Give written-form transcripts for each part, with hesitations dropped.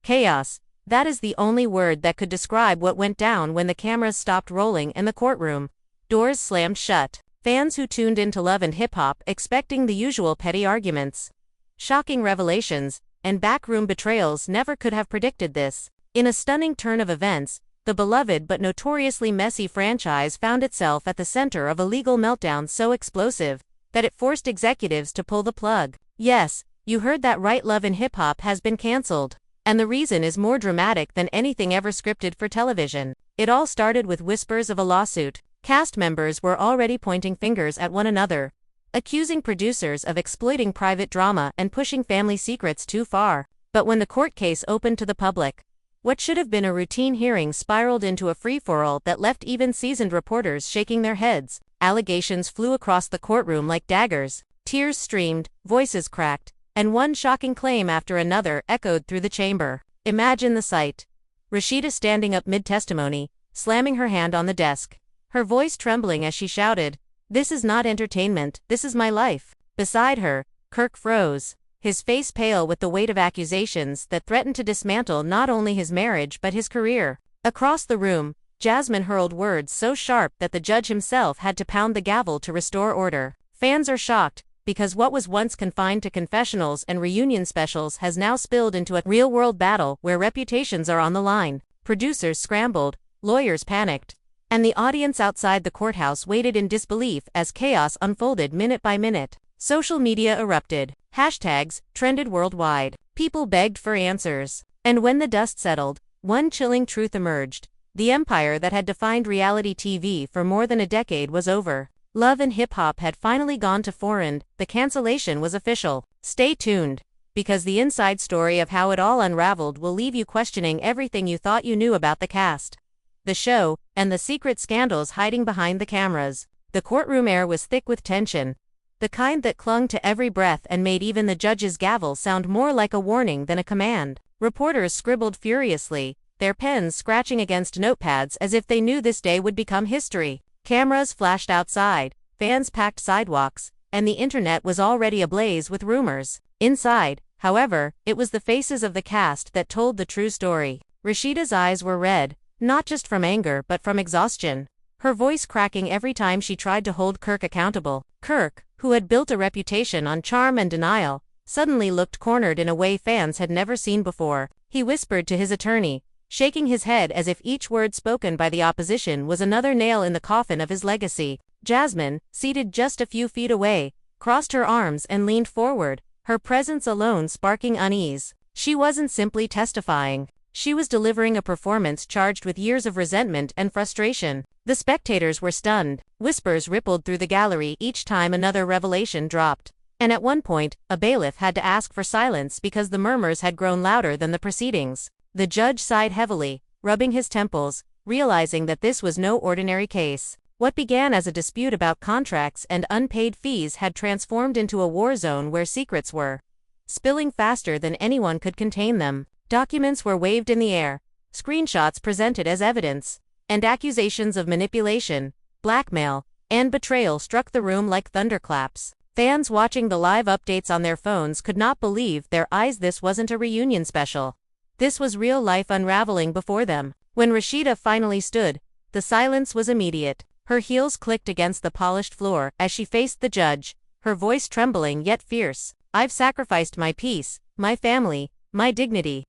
Chaos. That is the only word that could describe what went down when the cameras stopped rolling in the courtroom. Doors slammed shut. Fans who tuned into Love and Hip Hop expecting the usual petty arguments, shocking revelations, and backroom betrayals never could have predicted this. In a stunning turn of events, the beloved but notoriously messy franchise found itself at the center of a legal meltdown so explosive that it forced executives to pull the plug. Yes, you heard that right, Love and Hip Hop has been cancelled. And the reason is more dramatic than anything ever scripted for television. It all started with whispers of a lawsuit. Cast members were already pointing fingers at one another, accusing producers of exploiting private drama and pushing family secrets too far. But when the court case opened to the public, what should have been a routine hearing spiraled into a free-for-all that left even seasoned reporters shaking their heads. Allegations flew across the courtroom like daggers. Tears streamed, voices cracked, and one shocking claim after another echoed through the chamber. Imagine the sight. Rashida standing up mid-testimony, slamming her hand on the desk, her voice trembling as she shouted, "This is not entertainment, this is my life." Beside her, Kirk froze, his face pale with the weight of accusations that threatened to dismantle not only his marriage but his career. Across the room, Jasmine hurled words so sharp that the judge himself had to pound the gavel to restore order. Fans are shocked, because what was once confined to confessionals and reunion specials has now spilled into a real-world battle where reputations are on the line. Producers scrambled, lawyers panicked, and the audience outside the courthouse waited in disbelief as chaos unfolded minute by minute. Social media erupted. Hashtags trended worldwide. People begged for answers. And when the dust settled, one chilling truth emerged. The empire that had defined reality TV for more than a decade was over. Love and Hip Hop had finally gone to foreign. The cancellation was official. Stay tuned, because the inside story of how it all unraveled will leave you questioning everything you thought you knew about the cast, the show, and the secret scandals hiding behind the cameras. The courtroom air was thick with tension, the kind that clung to every breath and made even the judge's gavel sound more like a warning than a command. Reporters scribbled furiously, their pens scratching against notepads as if they knew this day would become history. Cameras flashed outside, fans packed sidewalks, and the internet was already ablaze with rumors. Inside, however, it was the faces of the cast that told the true story. Rashida's eyes were red, not just from anger but from exhaustion, her voice cracking every time she tried to hold Kirk accountable. Kirk, who had built a reputation on charm and denial, suddenly looked cornered in a way fans had never seen before. He whispered to his attorney, shaking his head as if each word spoken by the opposition was another nail in the coffin of his legacy. Jasmine, seated just a few feet away, crossed her arms and leaned forward, her presence alone sparking unease. She wasn't simply testifying. She was delivering a performance charged with years of resentment and frustration. The spectators were stunned. Whispers rippled through the gallery each time another revelation dropped. And at one point, a bailiff had to ask for silence because the murmurs had grown louder than the proceedings. The judge sighed heavily, rubbing his temples, realizing that this was no ordinary case. What began as a dispute about contracts and unpaid fees had transformed into a war zone where secrets were spilling faster than anyone could contain them. Documents were waved in the air, screenshots presented as evidence, and accusations of manipulation, blackmail, and betrayal struck the room like thunderclaps. Fans watching the live updates on their phones could not believe their eyes. This wasn't a reunion special. This was real life unraveling before them. When Rashida finally stood, the silence was immediate. Her heels clicked against the polished floor as she faced the judge, her voice trembling yet fierce. "I've sacrificed my peace, my family, my dignity.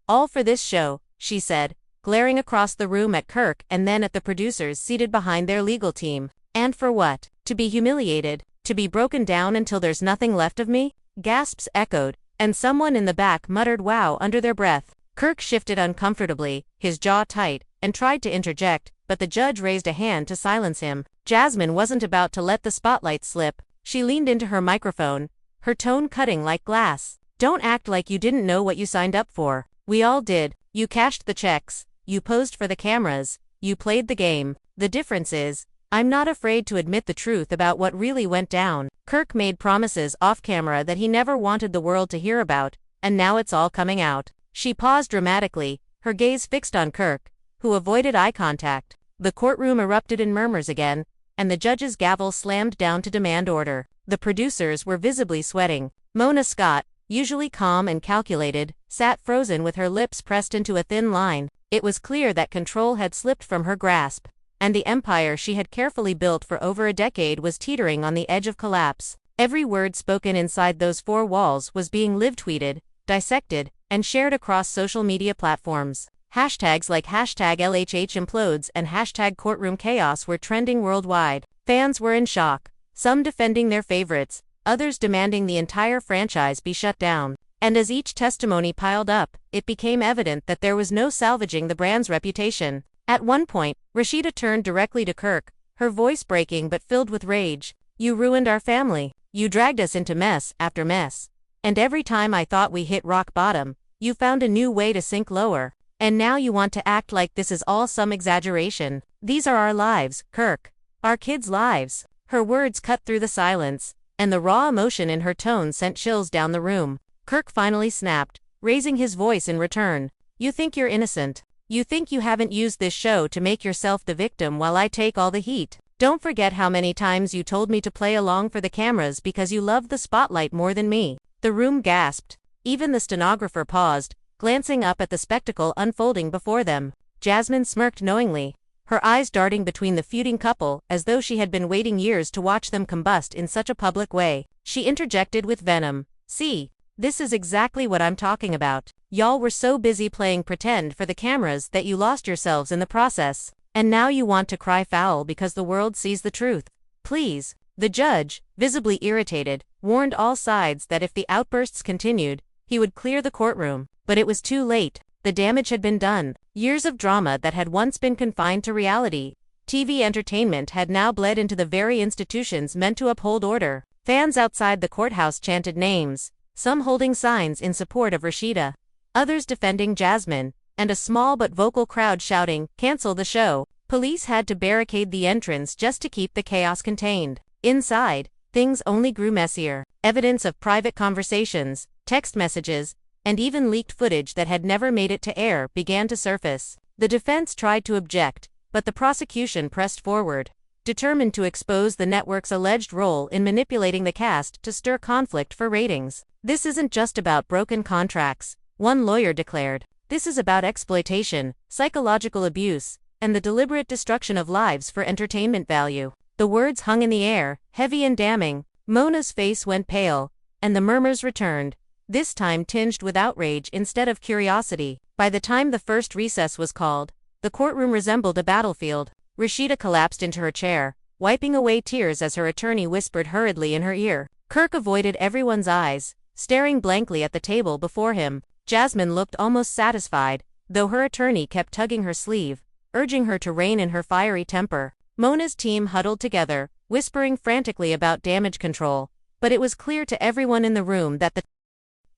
All for this show," she said, glaring across the room at Kirk and then at the producers seated behind their legal team. "And for what? To be humiliated? To be broken down until there's nothing left of me?" Gasps echoed, and someone in the back muttered "wow" under their breath. Kirk shifted uncomfortably, his jaw tight, and tried to interject, but the judge raised a hand to silence him. Jasmine wasn't about to let the spotlight slip. She leaned into her microphone, her tone cutting like glass. "Don't act like you didn't know what you signed up for. We all did. You cashed the checks, you posed for the cameras, you played the game. The difference is, I'm not afraid to admit the truth about what really went down." Kirk made promises off-camera that he never wanted the world to hear about, and now it's all coming out. She paused dramatically, her gaze fixed on Kirk, who avoided eye contact. The courtroom erupted in murmurs again, and the judge's gavel slammed down to demand order. The producers were visibly sweating. Mona Scott, usually calm and calculated, sat frozen with her lips pressed into a thin line. It was clear that control had slipped from her grasp, and the empire she had carefully built for over a decade was teetering on the edge of collapse. Every word spoken inside those four walls was being live-tweeted, dissected, and shared across social media platforms. Hashtags like #LHHimplodes and #Courtroom Chaos were trending worldwide. Fans were in shock, some defending their favorites, others demanding the entire franchise be shut down. And as each testimony piled up, it became evident that there was no salvaging the brand's reputation. At one point, Rashida turned directly to Kirk, her voice breaking but filled with rage. "You ruined our family. You dragged us into mess after mess. And every time I thought we hit rock bottom, you found a new way to sink lower. And now you want to act like this is all some exaggeration. These are our lives, Kirk. Our kids' lives." Her words cut through the silence, and the raw emotion in her tone sent chills down the room. Kirk finally snapped, raising his voice in return. "You think you're innocent. You think you haven't used this show to make yourself the victim while I take all the heat. Don't forget how many times you told me to play along for the cameras because you loved the spotlight more than me." The room gasped. Even the stenographer paused, glancing up at the spectacle unfolding before them. Jasmine smirked knowingly, her eyes darting between the feuding couple as though she had been waiting years to watch them combust in such a public way. She interjected with venom. "See, this is exactly what I'm talking about. Y'all were so busy playing pretend for the cameras that you lost yourselves in the process. And now you want to cry foul because the world sees the truth. Please." The judge, visibly irritated, warned all sides that if the outbursts continued, he would clear the courtroom. But it was too late. The damage had been done. Years of drama that had once been confined to reality, TV entertainment, had now bled into the very institutions meant to uphold order. Fans outside the courthouse chanted names, some holding signs in support of Rashida, others defending Jasmine, and a small but vocal crowd shouting, "Cancel the show." Police had to barricade the entrance just to keep the chaos contained. Inside, things only grew messier. Evidence of private conversations, text messages, and even leaked footage that had never made it to air began to surface. The defense tried to object, but the prosecution pressed forward, determined to expose the network's alleged role in manipulating the cast to stir conflict for ratings. "This isn't just about broken contracts," one lawyer declared. "This is about exploitation, psychological abuse, and the deliberate destruction of lives for entertainment value." The words hung in the air, heavy and damning. Mona's face went pale, and the murmurs returned, this time tinged with outrage instead of curiosity. By the time the first recess was called, the courtroom resembled a battlefield. Rashida collapsed into her chair, wiping away tears as her attorney whispered hurriedly in her ear. Kirk avoided everyone's eyes, staring blankly at the table before him. Jasmine looked almost satisfied, though her attorney kept tugging her sleeve, urging her to rein in her fiery temper. Mona's team huddled together, whispering frantically about damage control, but it was clear to everyone in the room that the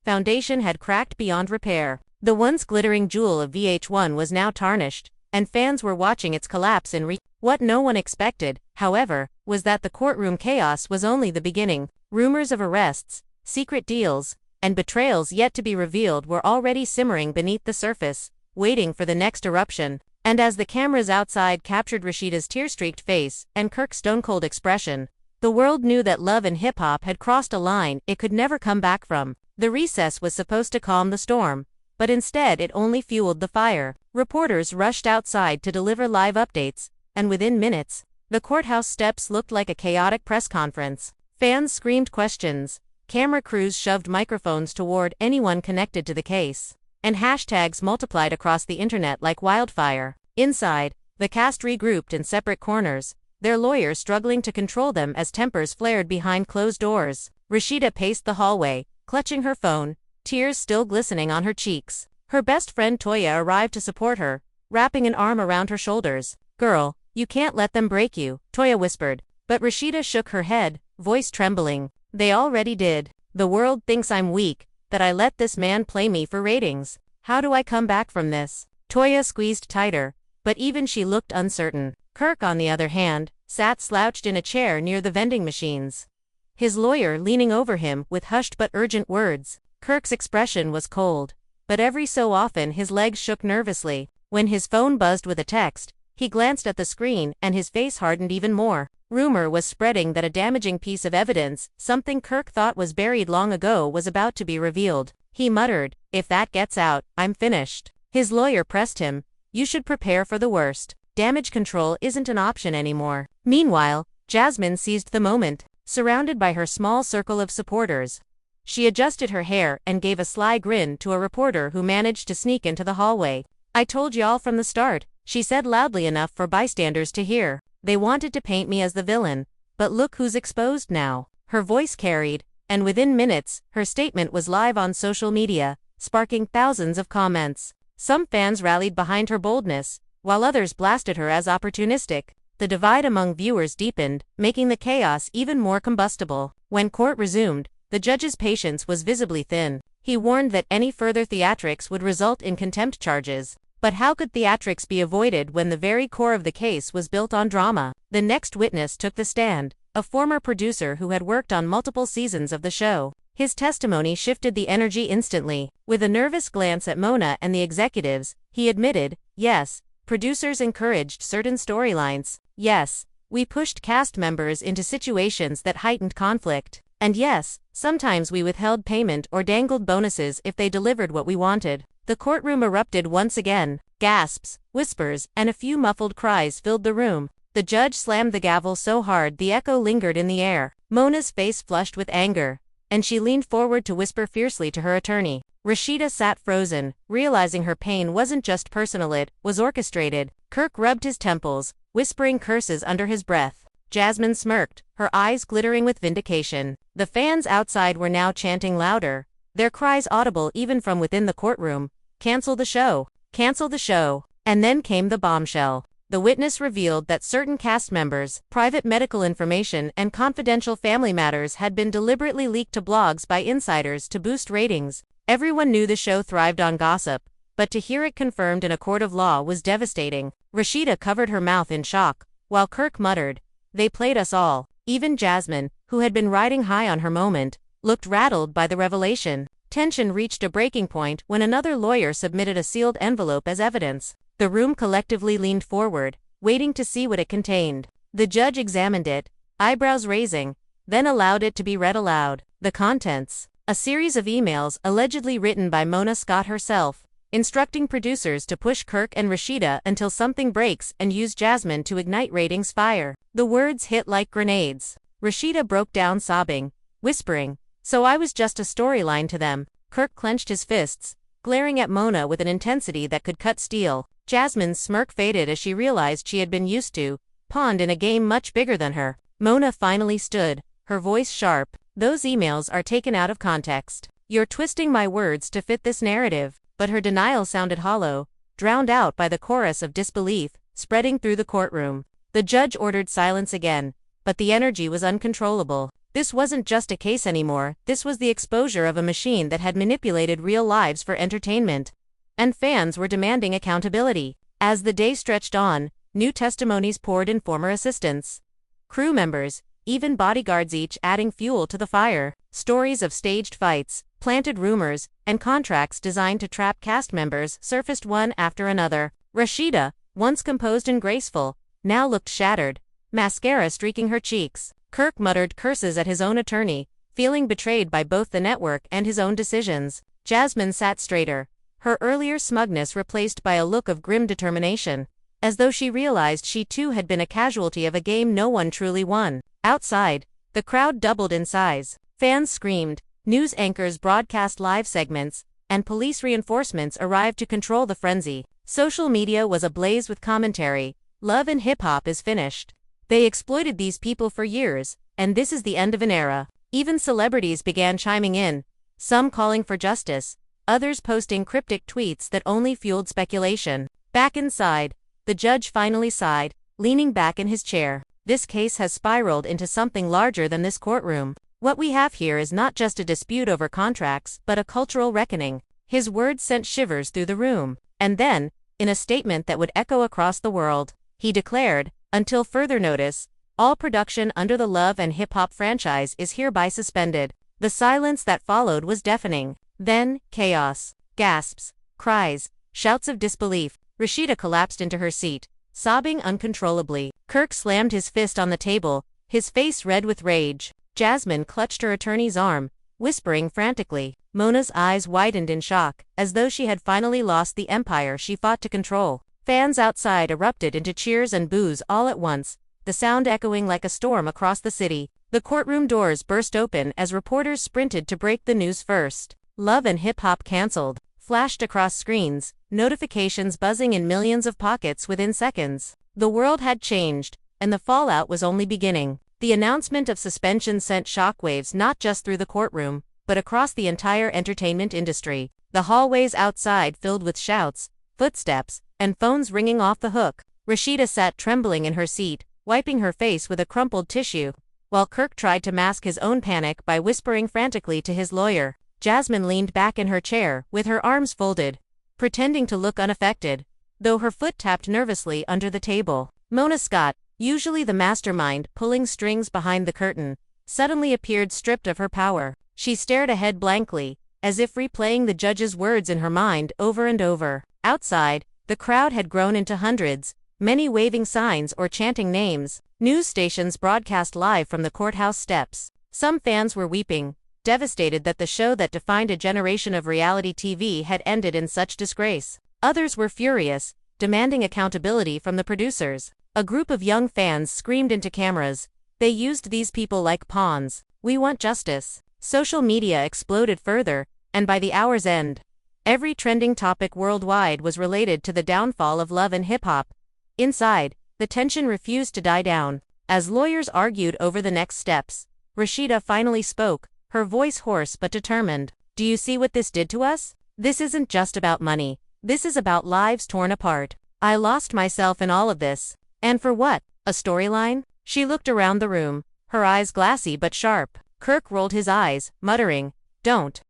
foundation had cracked beyond repair. The once glittering jewel of VH1 was now tarnished, and fans were watching its collapse in What no one expected, however, was that the courtroom chaos was only the beginning. Rumors of arrests, secret deals, and betrayals yet to be revealed were already simmering beneath the surface, waiting for the next eruption. And as the cameras outside captured Rashida's tear-streaked face and Kirk's stone-cold expression, the world knew that love and hip-hop had crossed a line it could never come back from. The recess was supposed to calm the storm, but instead it only fueled the fire. Reporters rushed outside to deliver live updates, and within minutes, the courthouse steps looked like a chaotic press conference. Fans screamed questions, camera crews shoved microphones toward anyone connected to the case, and hashtags multiplied across the internet like wildfire. Inside, the cast regrouped in separate corners, their lawyers struggling to control them as tempers flared behind closed doors. Rashida paced the hallway, clutching her phone, tears still glistening on her cheeks. Her best friend Toya arrived to support her, wrapping an arm around her shoulders. "Girl, you can't let them break you," Toya whispered, but Rashida shook her head, voice trembling. "They already did. The world thinks I'm weak, that I let this man play me for ratings. How do I come back from this?" Toya squeezed tighter, but even she looked uncertain. Kirk, on the other hand, sat slouched in a chair near the vending machines, his lawyer leaning over him with hushed but urgent words. Kirk's expression was cold, but every so often his legs shook nervously. When his phone buzzed with a text, he glanced at the screen and his face hardened even more. Rumor was spreading that a damaging piece of evidence, something Kirk thought was buried long ago, was about to be revealed. He muttered, "If that gets out, I'm finished." His lawyer pressed him, "You should prepare for the worst. Damage control isn't an option anymore." Meanwhile, Jasmine seized the moment, surrounded by her small circle of supporters. She adjusted her hair and gave a sly grin to a reporter who managed to sneak into the hallway. "I told y'all from the start," she said loudly enough for bystanders to hear. "They wanted to paint me as the villain, but look who's exposed now." Her voice carried, and within minutes, her statement was live on social media, sparking thousands of comments. Some fans rallied behind her boldness, while others blasted her as opportunistic. The divide among viewers deepened, making the chaos even more combustible. When court resumed, the judge's patience was visibly thin. He warned that any further theatrics would result in contempt charges. But how could theatrics be avoided when the very core of the case was built on drama? The next witness took the stand, a former producer who had worked on multiple seasons of the show. His testimony shifted the energy instantly. With a nervous glance at Mona and the executives, he admitted, "Yes, producers encouraged certain storylines. Yes, we pushed cast members into situations that heightened conflict. And yes, sometimes we withheld payment or dangled bonuses if they delivered what we wanted." The courtroom erupted once again. Gasps, whispers, and a few muffled cries filled the room. The judge slammed the gavel so hard the echo lingered in the air. Mona's face flushed with anger, and she leaned forward to whisper fiercely to her attorney. Rashida sat frozen, realizing her pain wasn't just personal, it was orchestrated. Kirk rubbed his temples, whispering curses under his breath. Jasmine smirked, her eyes glittering with vindication. The fans outside were now chanting louder, their cries audible even from within the courtroom. "Cancel the show! Cancel the show!" And then came the bombshell. The witness revealed that certain cast members' private medical information and confidential family matters had been deliberately leaked to blogs by insiders to boost ratings. Everyone knew the show thrived on gossip, but to hear it confirmed in a court of law was devastating. Rashida covered her mouth in shock, while Kirk muttered, "They played us all." Even Jasmine, who had been riding high on her moment, looked rattled by the revelation. Tension reached a breaking point when another lawyer submitted a sealed envelope as evidence. The room collectively leaned forward, waiting to see what it contained. The judge examined it, eyebrows raising, then allowed it to be read aloud. The contents: a series of emails allegedly written by Mona Scott herself, instructing producers to push Kirk and Rashida until something breaks and use Jasmine to ignite ratings fire. The words hit like grenades. Rashida broke down sobbing, whispering, "So I was just a storyline to them." Kirk clenched his fists, glaring at Mona with an intensity that could cut steel. Jasmine's smirk faded as she realized she had been used to, pawned in a game much bigger than her. Mona finally stood, her voice sharp. "Those emails are taken out of context. You're twisting my words to fit this narrative." But her denial sounded hollow, drowned out by the chorus of disbelief spreading through the courtroom. The judge ordered silence again, but the energy was uncontrollable. This wasn't just a case anymore, this was the exposure of a machine that had manipulated real lives for entertainment. And fans were demanding accountability. As the day stretched on, new testimonies poured in, former assistants, crew members, even bodyguards, each adding fuel to the fire. Stories of staged fights, planted rumors, and contracts designed to trap cast members surfaced one after another. Rashida, once composed and graceful, now looked shattered, mascara streaking her cheeks. Kirk muttered curses at his own attorney, feeling betrayed by both the network and his own decisions. Jasmine sat straighter, her earlier smugness replaced by a look of grim determination, as though she realized she too had been a casualty of a game no one truly won. Outside, the crowd doubled in size. Fans screamed, news anchors broadcast live segments, and police reinforcements arrived to control the frenzy. Social media was ablaze with commentary. "Love and hip-hop is finished. They exploited these people for years, and this is the end of an era." Even celebrities began chiming in, some calling for justice, others posting cryptic tweets that only fueled speculation. Back inside, the judge finally sighed, leaning back in his chair. "This case has spiraled into something larger than this courtroom. What we have here is not just a dispute over contracts, but a cultural reckoning." His words sent shivers through the room. And then, in a statement that would echo across the world, he declared, "Until further notice, all production under the Love and Hip Hop franchise is hereby suspended." The silence that followed was deafening. Then, chaos. Gasps, cries, shouts of disbelief. Rashida collapsed into her seat, sobbing uncontrollably. Kirk slammed his fist on the table, his face red with rage. Jasmine clutched her attorney's arm, whispering frantically. Mona's eyes widened in shock, as though she had finally lost the empire she fought to control. Fans outside erupted into cheers and boos all at once, the sound echoing like a storm across the city. The courtroom doors burst open as reporters sprinted to break the news first. Love and Hip Hop cancelled, flashed across screens, notifications buzzing in millions of pockets within seconds. The world had changed, and the fallout was only beginning. The announcement of suspension sent shockwaves not just through the courtroom, but across the entire entertainment industry. The hallways outside filled with shouts, footsteps, and phones ringing off the hook. Rashida sat trembling in her seat, wiping her face with a crumpled tissue, while Kirk tried to mask his own panic by whispering frantically to his lawyer. Jasmine leaned back in her chair, with her arms folded, pretending to look unaffected, though her foot tapped nervously under the table. Mona Scott, usually the mastermind pulling strings behind the curtain, suddenly appeared stripped of her power. She stared ahead blankly, as if replaying the judge's words in her mind over and over. Outside, the crowd had grown into hundreds, many waving signs or chanting names. News stations broadcast live from the courthouse steps. Some fans were weeping, devastated that the show that defined a generation of reality TV had ended in such disgrace. Others were furious, demanding accountability from the producers. A group of young fans screamed into cameras, "They used these people like pawns. We want justice." Social media exploded further, and by the hour's end, every trending topic worldwide was related to the downfall of Love and Hip Hop. Inside, the tension refused to die down. As lawyers argued over the next steps, Rashida finally spoke, her voice hoarse but determined. "Do you see what this did to us? This isn't just about money. This is about lives torn apart. I lost myself in all of this. And for what? A storyline?" She looked around the room, her eyes glassy but sharp. Kirk rolled his eyes, muttering, "Don't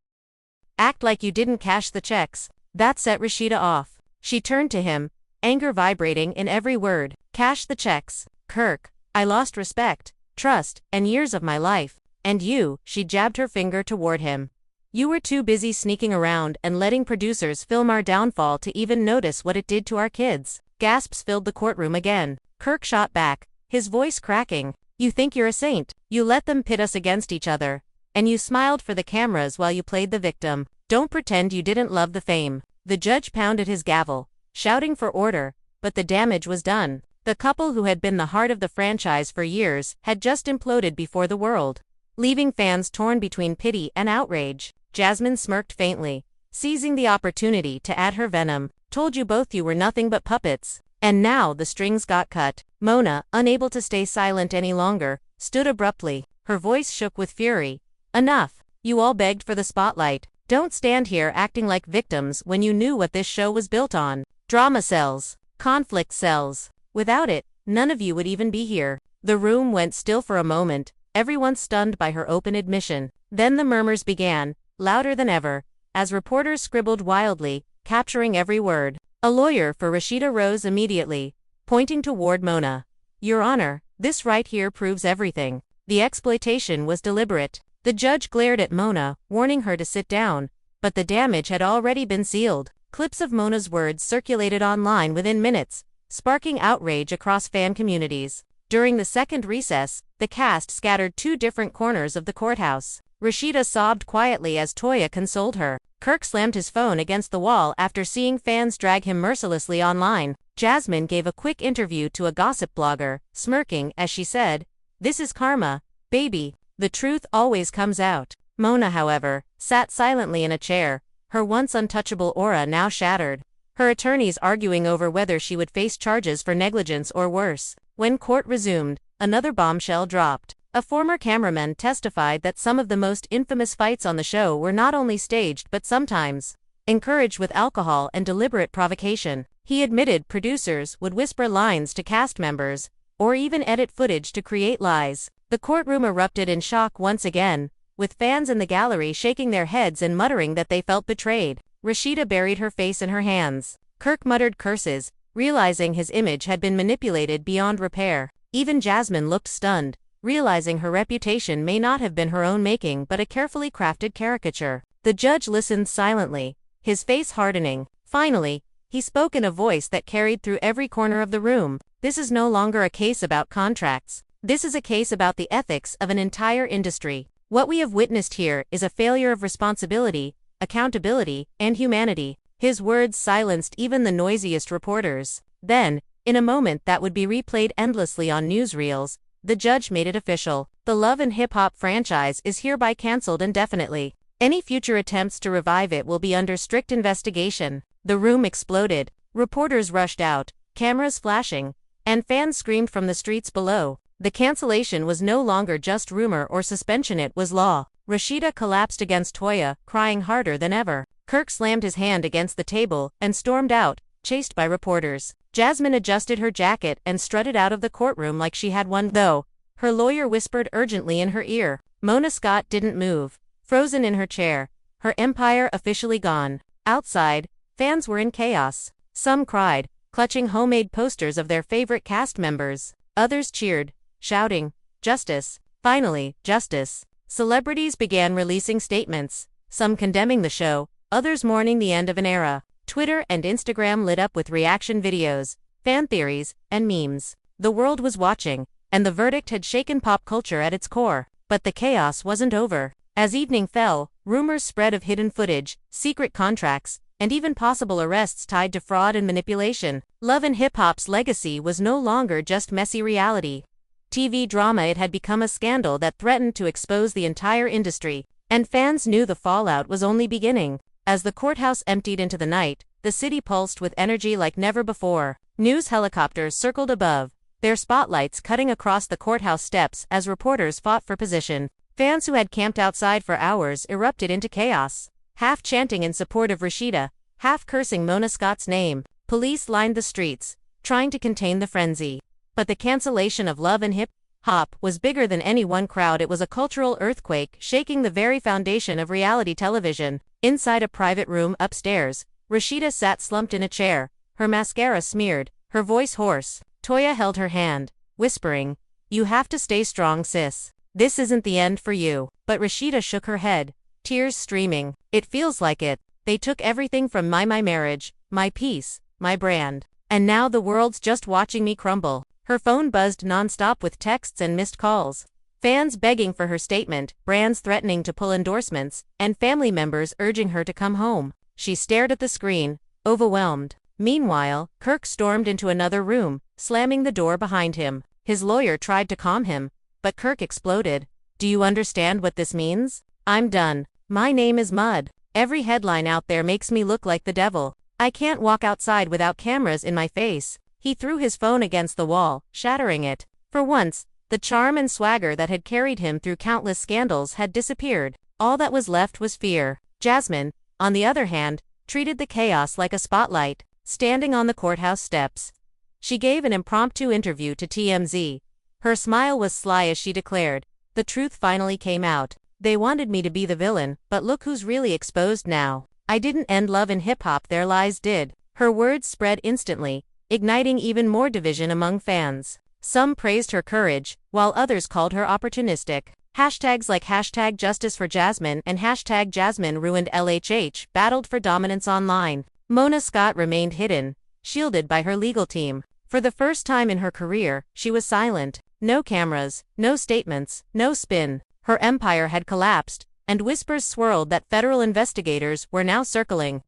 act like you didn't cash the checks." That set Rashida off. She turned to him, anger vibrating in every word. "Cash the checks, Kirk. I lost respect, trust, and years of my life. And you," she jabbed her finger toward him. "You were too busy sneaking around and letting producers film our downfall to even notice what it did to our kids." Gasps filled the courtroom again. Kirk shot back, his voice cracking. "You think you're a saint. You let them pit us against each other. And you smiled for the cameras while you played the victim. Don't pretend you didn't love the fame." The judge pounded his gavel, shouting for order, but the damage was done. The couple who had been the heart of the franchise for years had just imploded before the world, leaving fans torn between pity and outrage. Jasmine smirked faintly, seizing the opportunity to add her venom. "Told you both you were nothing but puppets." And now the strings got cut. Mona, unable to stay silent any longer, stood abruptly. Her voice shook with fury. "Enough. You all begged for the spotlight. Don't stand here acting like victims when you knew what this show was built on. Drama sells. Conflict sells. Without it, none of you would even be here." The room went still for a moment, everyone stunned by her open admission. Then the murmurs began, louder than ever, as reporters scribbled wildly, capturing every word. A lawyer for Rashida rose immediately, pointing toward Mona. "Your Honor, this right here proves everything. The exploitation was deliberate." The judge glared at Mona, warning her to sit down, but the damage had already been sealed. Clips of Mona's words circulated online within minutes, sparking outrage across fan communities. During the second recess, the cast scattered to different corners of the courthouse. Rashida sobbed quietly as Toya consoled her. Kirk slammed his phone against the wall after seeing fans drag him mercilessly online. Jasmine gave a quick interview to a gossip blogger, smirking as she said, "This is karma, baby. The truth always comes out." Mona, however, sat silently in a chair, her once untouchable aura now shattered. Her attorneys arguing over whether she would face charges for negligence or worse. When court resumed, another bombshell dropped. A former cameraman testified that some of the most infamous fights on the show were not only staged but sometimes encouraged with alcohol and deliberate provocation. He admitted producers would whisper lines to cast members, or even edit footage to create lies. The courtroom erupted in shock once again, with fans in the gallery shaking their heads and muttering that they felt betrayed. Rashida buried her face in her hands. Kirk muttered curses, realizing his image had been manipulated beyond repair. Even Jasmine looked stunned, realizing her reputation may not have been her own making but a carefully crafted caricature. The judge listened silently, his face hardening. Finally, He spoke in a voice that carried through every corner of the room. This is no longer a case about contracts. This is a case about the ethics of an entire industry. What we have witnessed here is a failure of responsibility, accountability, and humanity. His words silenced even the noisiest reporters. Then, in a moment that would be replayed endlessly on newsreels, the judge made it official. The Love and Hip Hop franchise is hereby cancelled indefinitely. Any future attempts to revive it will be under strict investigation. The room exploded. Reporters rushed out, cameras flashing, and fans screamed from the streets below. The cancellation was no longer just rumor or suspension, it was law. Rashida collapsed against Toya, crying harder than ever. Kirk slammed his hand against the table and stormed out, chased by reporters. Jasmine adjusted her jacket and strutted out of the courtroom like she had won, though. Her lawyer whispered urgently in her ear. Mona Scott didn't move, frozen in her chair, her empire officially gone. Outside, fans were in chaos. Some cried, clutching homemade posters of their favorite cast members. Others cheered, shouting, "Justice! Finally, justice!" Celebrities began releasing statements, some condemning the show, others mourning the end of an era. Twitter and Instagram lit up with reaction videos, fan theories, and memes. The world was watching, and the verdict had shaken pop culture at its core. But the chaos wasn't over. As evening fell, rumors spread of hidden footage, secret contracts, and even possible arrests tied to fraud and manipulation. Love and Hip Hop's legacy was no longer just messy reality. TV drama, it had become a scandal that threatened to expose the entire industry, and fans knew the fallout was only beginning. As the courthouse emptied into the night, the city pulsed with energy like never before. News helicopters circled above, their spotlights cutting across the courthouse steps as reporters fought for position. Fans who had camped outside for hours erupted into chaos, half chanting in support of Rashida, half cursing Mona Scott's name. Police lined the streets, trying to contain the frenzy. But the cancellation of Love and Hip Hop was bigger than any one crowd. It was a cultural earthquake, shaking the very foundation of reality television. Inside a private room upstairs, Rashida sat slumped in a chair, her mascara smeared, her voice hoarse. Toya held her hand, whispering, "You have to stay strong, sis. This isn't the end for you." But Rashida shook her head, tears streaming. "It feels like it. They took everything from my marriage, my peace, my brand. And now the world's just watching me crumble." Her phone buzzed nonstop with texts and missed calls. Fans begging for her statement, brands threatening to pull endorsements, and family members urging her to come home. She stared at the screen, overwhelmed. Meanwhile, Kirk stormed into another room, slamming the door behind him. His lawyer tried to calm him, but Kirk exploded. "Do you understand what this means? I'm done. My name is Mud. Every headline out there makes me look like the devil. I can't walk outside without cameras in my face." He threw his phone against the wall, shattering it. For once, the charm and swagger that had carried him through countless scandals had disappeared. All that was left was fear. Jasmine, on the other hand, treated the chaos like a spotlight, standing on the courthouse steps. She gave an impromptu interview to TMZ. Her smile was sly as she declared, "The truth finally came out. They wanted me to be the villain, but look who's really exposed now. I didn't end Love and Hip Hop, their lies did." Her words spread instantly, igniting even more division among fans. Some praised her courage, while others called her opportunistic. Hashtags like #JusticeForJasmine and #JasmineRuinedLHH battled for dominance online. Mona Scott remained hidden, shielded by her legal team. For the first time in her career, she was silent. No cameras, no statements, no spin. Her empire had collapsed, and whispers swirled that federal investigators were now circling,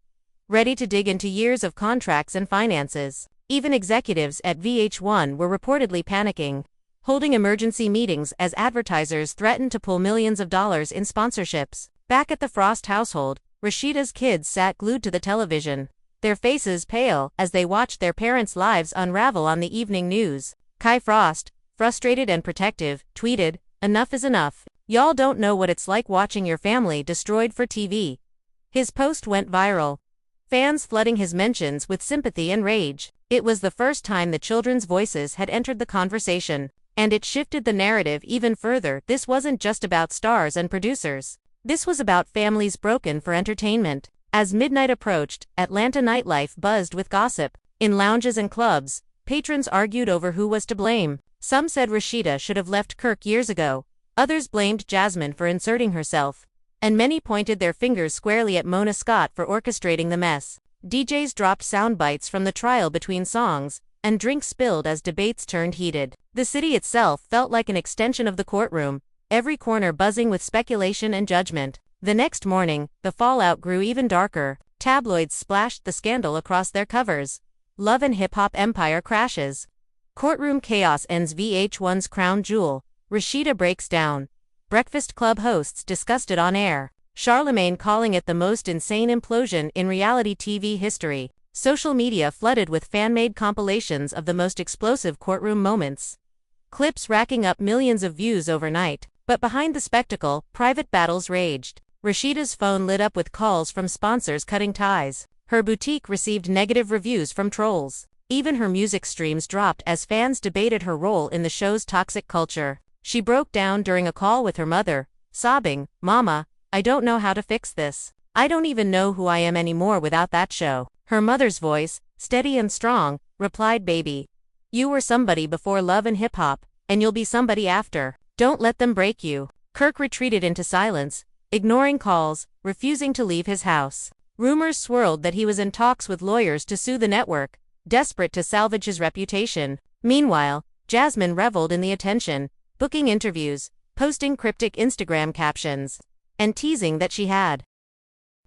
ready to dig into years of contracts and finances. Even executives at VH1 were reportedly panicking, holding emergency meetings as advertisers threatened to pull millions of dollars in sponsorships. Back at the Frost household, Rashida's kids sat glued to the television, their faces pale as they watched their parents' lives unravel on the evening news. Kai Frost, frustrated and protective, tweeted, "Enough is enough. Y'all don't know what it's like watching your family destroyed for TV." His post went viral, fans flooding his mentions with sympathy and rage. It was the first time the children's voices had entered the conversation, and it shifted the narrative even further. This wasn't just about stars and producers. This was about families broken for entertainment. As midnight approached, Atlanta nightlife buzzed with gossip. In lounges and clubs, patrons argued over who was to blame. Some said Rashida should have left Kirk years ago. Others blamed Jasmine for inserting herself. And many pointed their fingers squarely at Mona Scott for orchestrating the mess. DJs dropped sound bites from the trial between songs, and drinks spilled as debates turned heated. The city itself felt like an extension of the courtroom, every corner buzzing with speculation and judgment. The next morning, the fallout grew even darker. Tabloids splashed the scandal across their covers. Love and hip-hop empire crashes. Courtroom chaos ends. VH1's crown jewel. Rashida breaks down. Breakfast Club hosts discussed it on air. Charlemagne calling it the most insane implosion in reality TV history. Social media flooded with fan-made compilations of the most explosive courtroom moments. Clips racking up millions of views overnight. But behind the spectacle, private battles raged. Rashida's phone lit up with calls from sponsors cutting ties. Her boutique received negative reviews from trolls. Even her music streams dropped as fans debated her role in the show's toxic culture. She broke down during a call with her mother, sobbing, "Mama, I don't know how to fix this. I don't even know who I am anymore without that show." Her mother's voice, steady and strong, replied, "Baby, you were somebody before Love and Hip Hop, and you'll be somebody after. Don't let them break you." Kirk retreated into silence, ignoring calls, refusing to leave his house. Rumors swirled that he was in talks with lawyers to sue the network, desperate to salvage his reputation. Meanwhile, Jasmine reveled in the attention, booking interviews, posting cryptic Instagram captions, and teasing that she had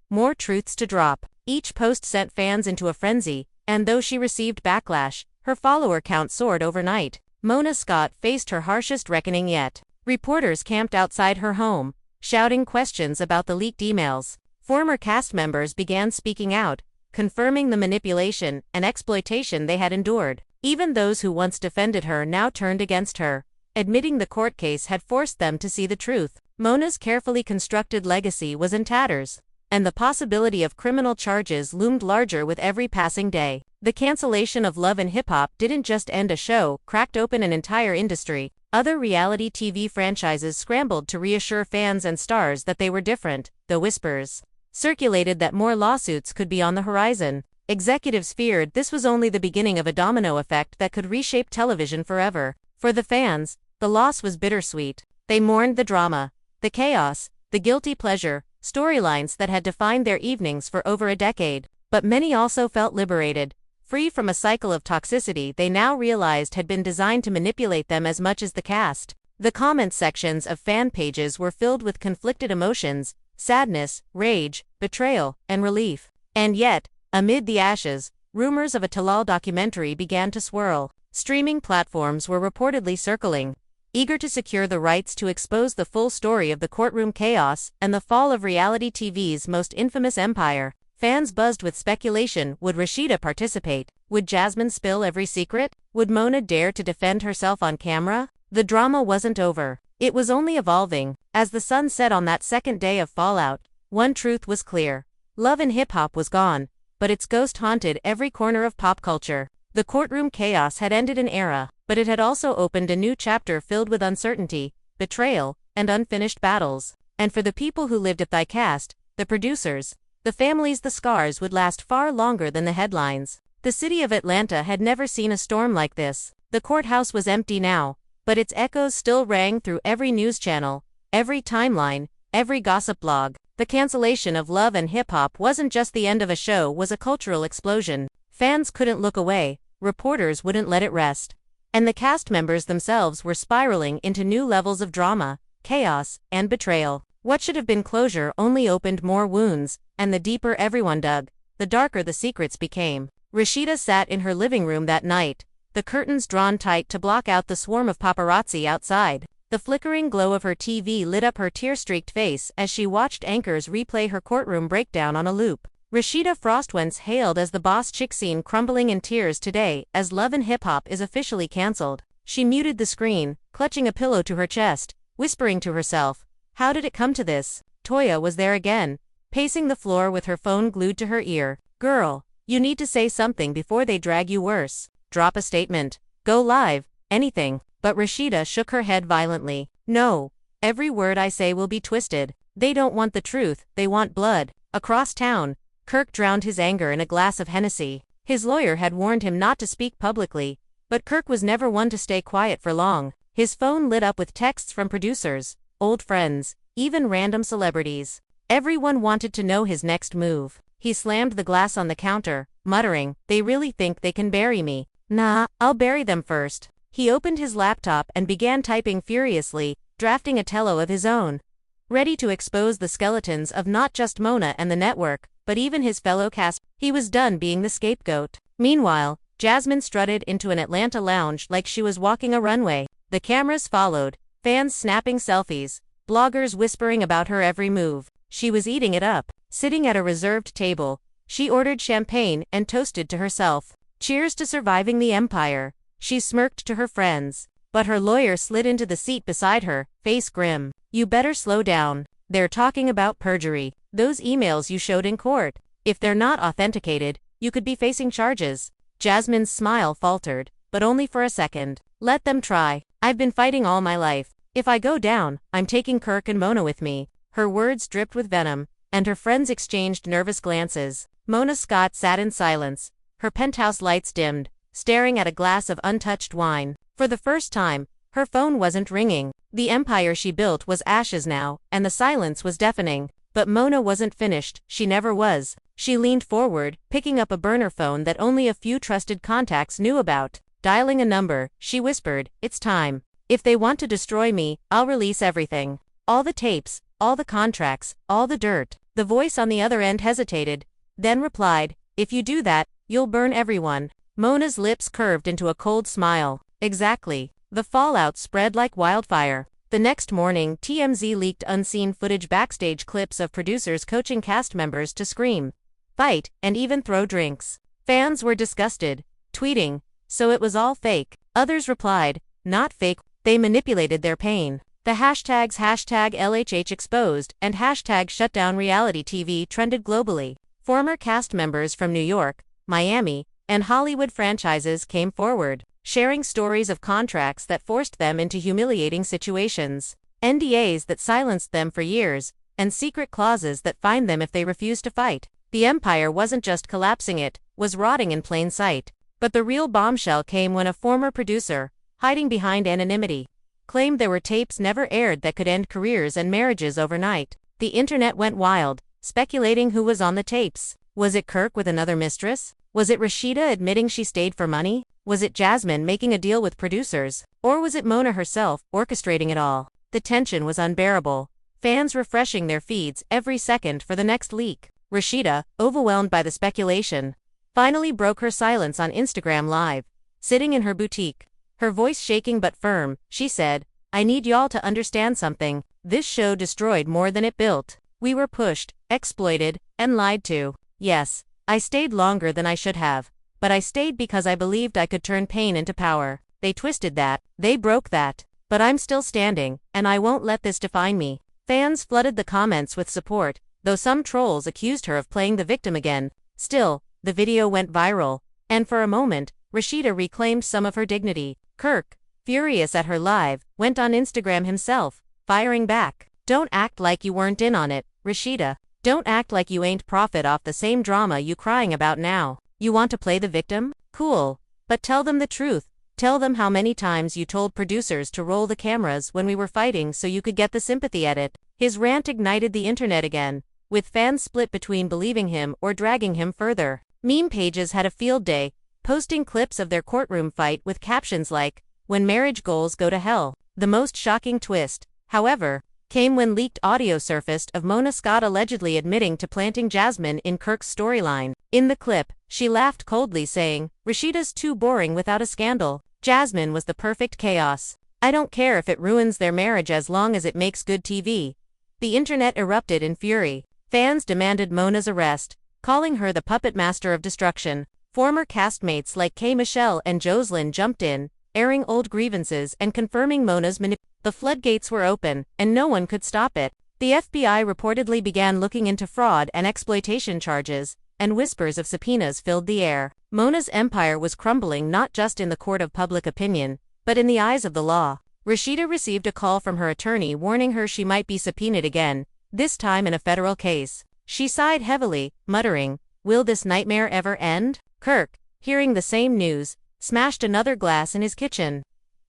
more truths to drop. Each post sent fans into a frenzy, and though she received backlash, her follower count soared overnight. Mona Scott faced her harshest reckoning yet. Reporters camped outside her home, shouting questions about the leaked emails. Former cast members began speaking out, confirming the manipulation and exploitation they had endured. Even those who once defended her now turned against her, admitting the court case had forced them to see the truth. Mona's carefully constructed legacy was in tatters, and the possibility of criminal charges loomed larger with every passing day. The cancellation of Love and Hip Hop didn't just end a show, cracked open an entire industry. Other reality TV franchises scrambled to reassure fans and stars that they were different, though whispers circulated that more lawsuits could be on the horizon. Executives feared this was only the beginning of a domino effect that could reshape television forever. For the fans, the loss was bittersweet. They mourned the drama, the chaos, the guilty pleasure, storylines that had defined their evenings for over a decade. But many also felt liberated, free from a cycle of toxicity they now realized had been designed to manipulate them as much as the cast. The comment sections of fan pages were filled with conflicted emotions, sadness, rage, betrayal, and relief. And yet, amid the ashes, rumors of a Talal documentary began to swirl. Streaming platforms were reportedly circling, eager to secure the rights to expose the full story of the courtroom chaos and the fall of reality TV's most infamous empire. Fans buzzed with speculation. Would Rashida participate? Would Jasmine spill every secret? Would Mona dare to defend herself on camera? The drama wasn't over. It was only evolving. As the sun set on that second day of fallout, one truth was clear. Love and Hip Hop was gone, but its ghost haunted every corner of pop culture. The courtroom chaos had ended an era, but it had also opened a new chapter filled with uncertainty, betrayal, and unfinished battles. And for the people who lived at the cast, the producers, the families, the scars would last far longer than the headlines. The city of Atlanta had never seen a storm like this. The courthouse was empty now, but its echoes still rang through every news channel, every timeline, every gossip blog. The cancellation of Love and Hip Hop wasn't just the end of a show, was a cultural explosion. Fans couldn't look away, reporters wouldn't let it rest, and the cast members themselves were spiraling into new levels of drama, chaos, and betrayal. What should have been closure only opened more wounds, and the deeper everyone dug, the darker the secrets became. Rashida sat in her living room that night, the curtains drawn tight to block out the swarm of paparazzi outside. The flickering glow of her TV lit up her tear-streaked face as she watched anchors replay her courtroom breakdown on a loop. Rashida Frost once hailed as the boss chick, seen crumbling in tears today as Love and Hip Hop is officially cancelled. She muted the screen, clutching a pillow to her chest, whispering to herself, "How did it come to this?" Toya was there again, pacing the floor with her phone glued to her ear. "Girl, you need to say something before they drag you worse. Drop a statement. Go live. Anything." But Rashida shook her head violently. "No. Every word I say will be twisted. They don't want the truth, they want blood." Across town, Kirk drowned his anger in a glass of Hennessy. His lawyer had warned him not to speak publicly, but Kirk was never one to stay quiet for long. His phone lit up with texts from producers, old friends, even random celebrities. Everyone wanted to know his next move. He slammed the glass on the counter, muttering, "They really think they can bury me. Nah, I'll bury them first." He opened his laptop and began typing furiously, drafting a tello of his own, ready to expose the skeletons of not just Mona and the network, but even his fellow cast. He was done being the scapegoat. Meanwhile, Jasmine strutted into an Atlanta lounge like she was walking a runway. The cameras followed, fans snapping selfies, bloggers whispering about her every move. She was eating it up. Sitting at a reserved table, she ordered champagne and toasted to herself. "Cheers to surviving the empire." She smirked to her friends, but her lawyer slid into the seat beside her, face grim. "You better slow down. They're talking about perjury. Those emails you showed in court. If they're not authenticated, you could be facing charges." Jasmine's smile faltered, but only for a second. "Let them try. I've been fighting all my life. If I go down, I'm taking Kirk and Mona with me." Her words dripped with venom, and her friends exchanged nervous glances. Mona Scott sat in silence, her penthouse lights dimmed, staring at a glass of untouched wine. For the first time, her phone wasn't ringing. The empire she built was ashes now, and the silence was deafening. But Mona wasn't finished, she never was. She leaned forward, picking up a burner phone that only a few trusted contacts knew about. Dialing a number, she whispered, "It's time. If they want to destroy me, I'll release everything. All the tapes, all the contracts, all the dirt." The voice on the other end hesitated, then replied, "If you do that, you'll burn everyone." Mona's lips curved into a cold smile. Exactly. The fallout spread like wildfire. The next morning, TMZ leaked unseen footage backstage clips of producers coaching cast members to scream, fight, and even throw drinks. Fans were disgusted, tweeting, "So it was all fake." Others replied, "Not fake, they manipulated their pain." The hashtags #LHH exposed and #shutdown reality TV trended globally. Former cast members from New York, Miami, and Hollywood franchises came forward, sharing stories of contracts that forced them into humiliating situations, NDAs that silenced them for years, and secret clauses that fined them if they refused to fight. The empire wasn't just collapsing, it was rotting in plain sight. But the real bombshell came when a former producer, hiding behind anonymity, claimed there were tapes never aired that could end careers and marriages overnight. The internet went wild, speculating who was on the tapes. Was it Kirk with another mistress? Was it Rashida admitting she stayed for money? Was it Jasmine making a deal with producers? Or was it Mona herself, orchestrating it all? The tension was unbearable, fans refreshing their feeds every second for the next leak. Rashida, overwhelmed by the speculation, finally broke her silence on Instagram Live. Sitting in her boutique, her voice shaking but firm, she said, "I need y'all to understand something. This show destroyed more than it built. We were pushed, exploited, and lied to. Yes, I stayed longer than I should have, but I stayed because I believed I could turn pain into power. They twisted that, they broke that. But I'm still standing, and I won't let this define me." Fans flooded the comments with support, though some trolls accused her of playing the victim again. Still, the video went viral, and for a moment, Rashida reclaimed some of her dignity. Kirk, furious at her live, went on Instagram himself, firing back. "Don't act like you weren't in on it, Rashida. Don't act like you ain't profit off the same drama you crying about now. You want to play the victim? Cool. But tell them the truth. Tell them how many times you told producers to roll the cameras when we were fighting so you could get the sympathy edit." His rant ignited the internet again, with fans split between believing him or dragging him further. Meme pages had a field day, posting clips of their courtroom fight with captions like, "When marriage goals go to hell." The most shocking twist, however, came when leaked audio surfaced of Mona Scott allegedly admitting to planting Jasmine in Kirk's storyline. In the clip, she laughed coldly, saying, "Rashida's too boring without a scandal. Jasmine was the perfect chaos. I don't care if it ruins their marriage as long as it makes good TV." The internet erupted in fury. Fans demanded Mona's arrest, calling her the puppet master of destruction. Former castmates like K. Michelle and Jocelyn jumped in, airing old grievances and confirming Mona's manipulation. The floodgates were open, and no one could stop it. The FBI reportedly began looking into fraud and exploitation charges, and whispers of subpoenas filled the air. Mona's empire was crumbling not just in the court of public opinion, but in the eyes of the law. Rashida received a call from her attorney warning her she might be subpoenaed again, this time in a federal case. She sighed heavily, muttering, "Will this nightmare ever end?" Kirk, hearing the same news, smashed another glass in his kitchen,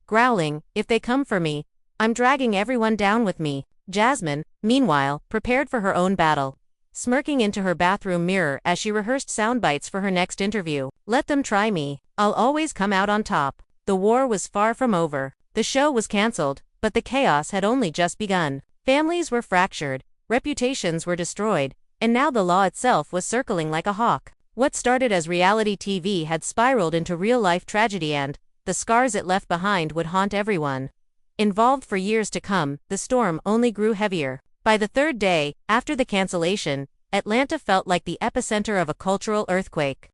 growling, "If they come for me, I'm dragging everyone down with me." Jasmine, meanwhile, prepared for her own battle. smirking into her bathroom mirror as she rehearsed soundbites for her next interview. Let them try me. I'll always come out on top. The war was far from over. The show was cancelled, but the chaos had only just begun. Families were fractured, reputations were destroyed, and now the law itself was circling like a hawk. What started as reality TV had spiraled into real-life tragedy, and the scars it left behind would haunt everyone involved for years to come. The storm only grew heavier. By the third day, after the cancellation, Atlanta felt like the epicenter of a cultural earthquake.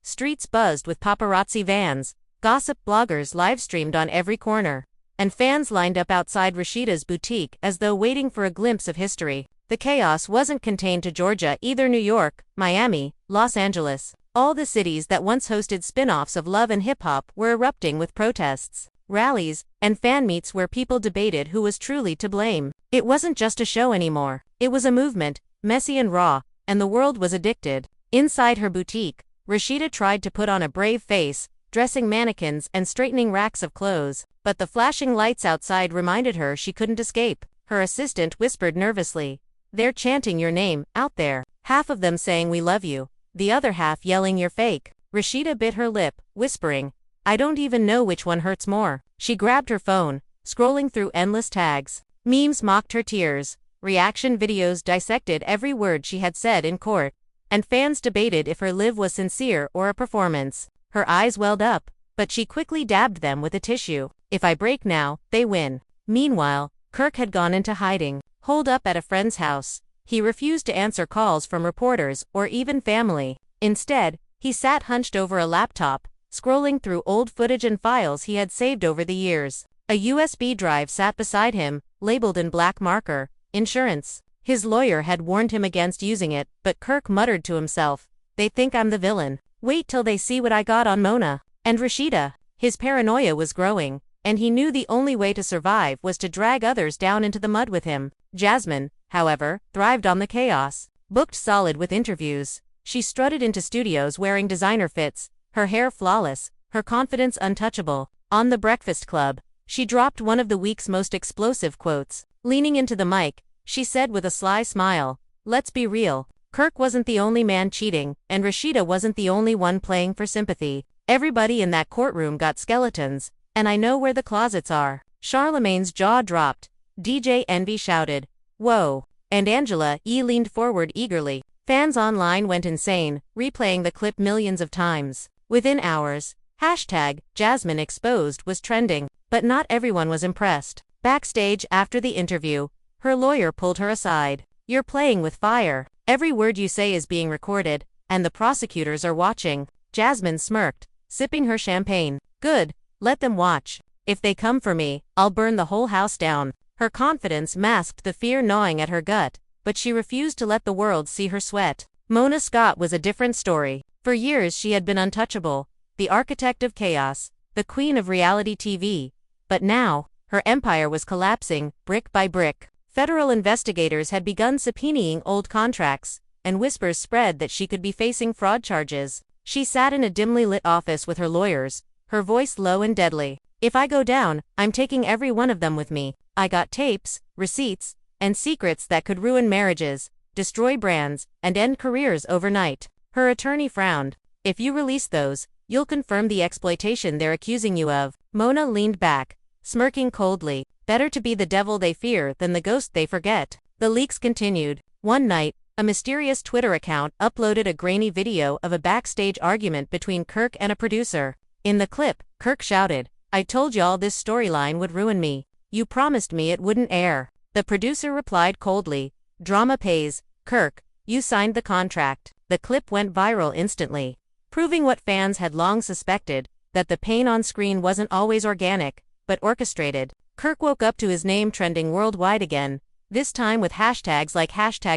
Streets buzzed with paparazzi vans, gossip bloggers live-streamed on every corner, and fans lined up outside Rashida's boutique as though waiting for a glimpse of history. The chaos wasn't contained to Georgia either. New York, Miami, Los Angeles, all the cities that once hosted spin-offs of Love and Hip Hop were erupting with protests, rallies, and fan meets where people debated who was truly to blame. It wasn't just a show anymore. It was a movement, messy and raw, and the world was addicted. Inside her boutique, Rashida tried to put on a brave face, dressing mannequins and straightening racks of clothes, but the flashing lights outside reminded her she couldn't escape. Her assistant whispered nervously, "They're chanting your name, out there. Half of them saying we love you, the other half yelling you're fake." Rashida bit her lip, whispering, "I don't even know which one hurts more." She grabbed her phone, scrolling through endless tags. Memes mocked her tears, reaction videos dissected every word she had said in court, and fans debated if her live was sincere or a performance. Her eyes welled up, but she quickly dabbed them with a tissue. If I break now, they win. Meanwhile, Kirk had gone into hiding, holed up at a friend's house. He refused to answer calls from reporters or even family. Instead, he sat hunched over a laptop, scrolling through old footage and files he had saved over the years. A USB drive sat beside him, labeled in black marker, "Insurance." His lawyer had warned him against using it, but Kirk muttered to himself, "They think I'm the villain. Wait till they see what I got on Mona and Rashida." His paranoia was growing, and he knew the only way to survive was to drag others down into the mud with him. Jasmine, however, thrived on the chaos. Booked solid with interviews, she strutted into studios wearing designer fits, her hair flawless, her confidence untouchable. On The Breakfast Club, she dropped one of the week's most explosive quotes. Leaning into the mic, she said with a sly smile, "Let's be real. Kirk wasn't the only man cheating, and Rashida wasn't the only one playing for sympathy. Everybody in that courtroom got skeletons, and I know where the closets are." Charlemagne's jaw dropped. DJ Envy shouted, "Whoa," and Angela E. leaned forward eagerly. Fans online went insane, replaying the clip millions of times. Within hours, #JasmineExposed was trending, but not everyone was impressed. Backstage after the interview, her lawyer pulled her aside. "You're playing with fire. Every word you say is being recorded, and the prosecutors are watching." Jasmine smirked, sipping her champagne. "Good, let them watch. If they come for me, I'll burn the whole house down." Her confidence masked the fear gnawing at her gut, but she refused to let the world see her sweat. Mona Scott was a different story. For years she had been untouchable, the architect of chaos, the queen of reality TV. But now, her empire was collapsing, brick by brick. Federal investigators had begun subpoenaing old contracts, and whispers spread that she could be facing fraud charges. She sat in a dimly lit office with her lawyers, her voice low and deadly. "If I go down, I'm taking every one of them with me. I got tapes, receipts, and secrets that could ruin marriages, destroy brands, and end careers overnight." Her attorney frowned. "If you release those, you'll confirm the exploitation they're accusing you of." Mona leaned back, smirking coldly. Better to be the devil they fear than the ghost they forget. The leaks continued. One night, a mysterious Twitter account uploaded a grainy video of a backstage argument between Kirk and a producer. In the clip, Kirk shouted, "I told y'all this storyline would ruin me. You promised me it wouldn't air." The producer replied coldly, "Drama pays. Kirk, you signed the contract." The clip went viral instantly, proving what fans had long suspected, that the pain on screen wasn't always organic, but orchestrated. Kirk woke up to his name trending worldwide again, this time with hashtags like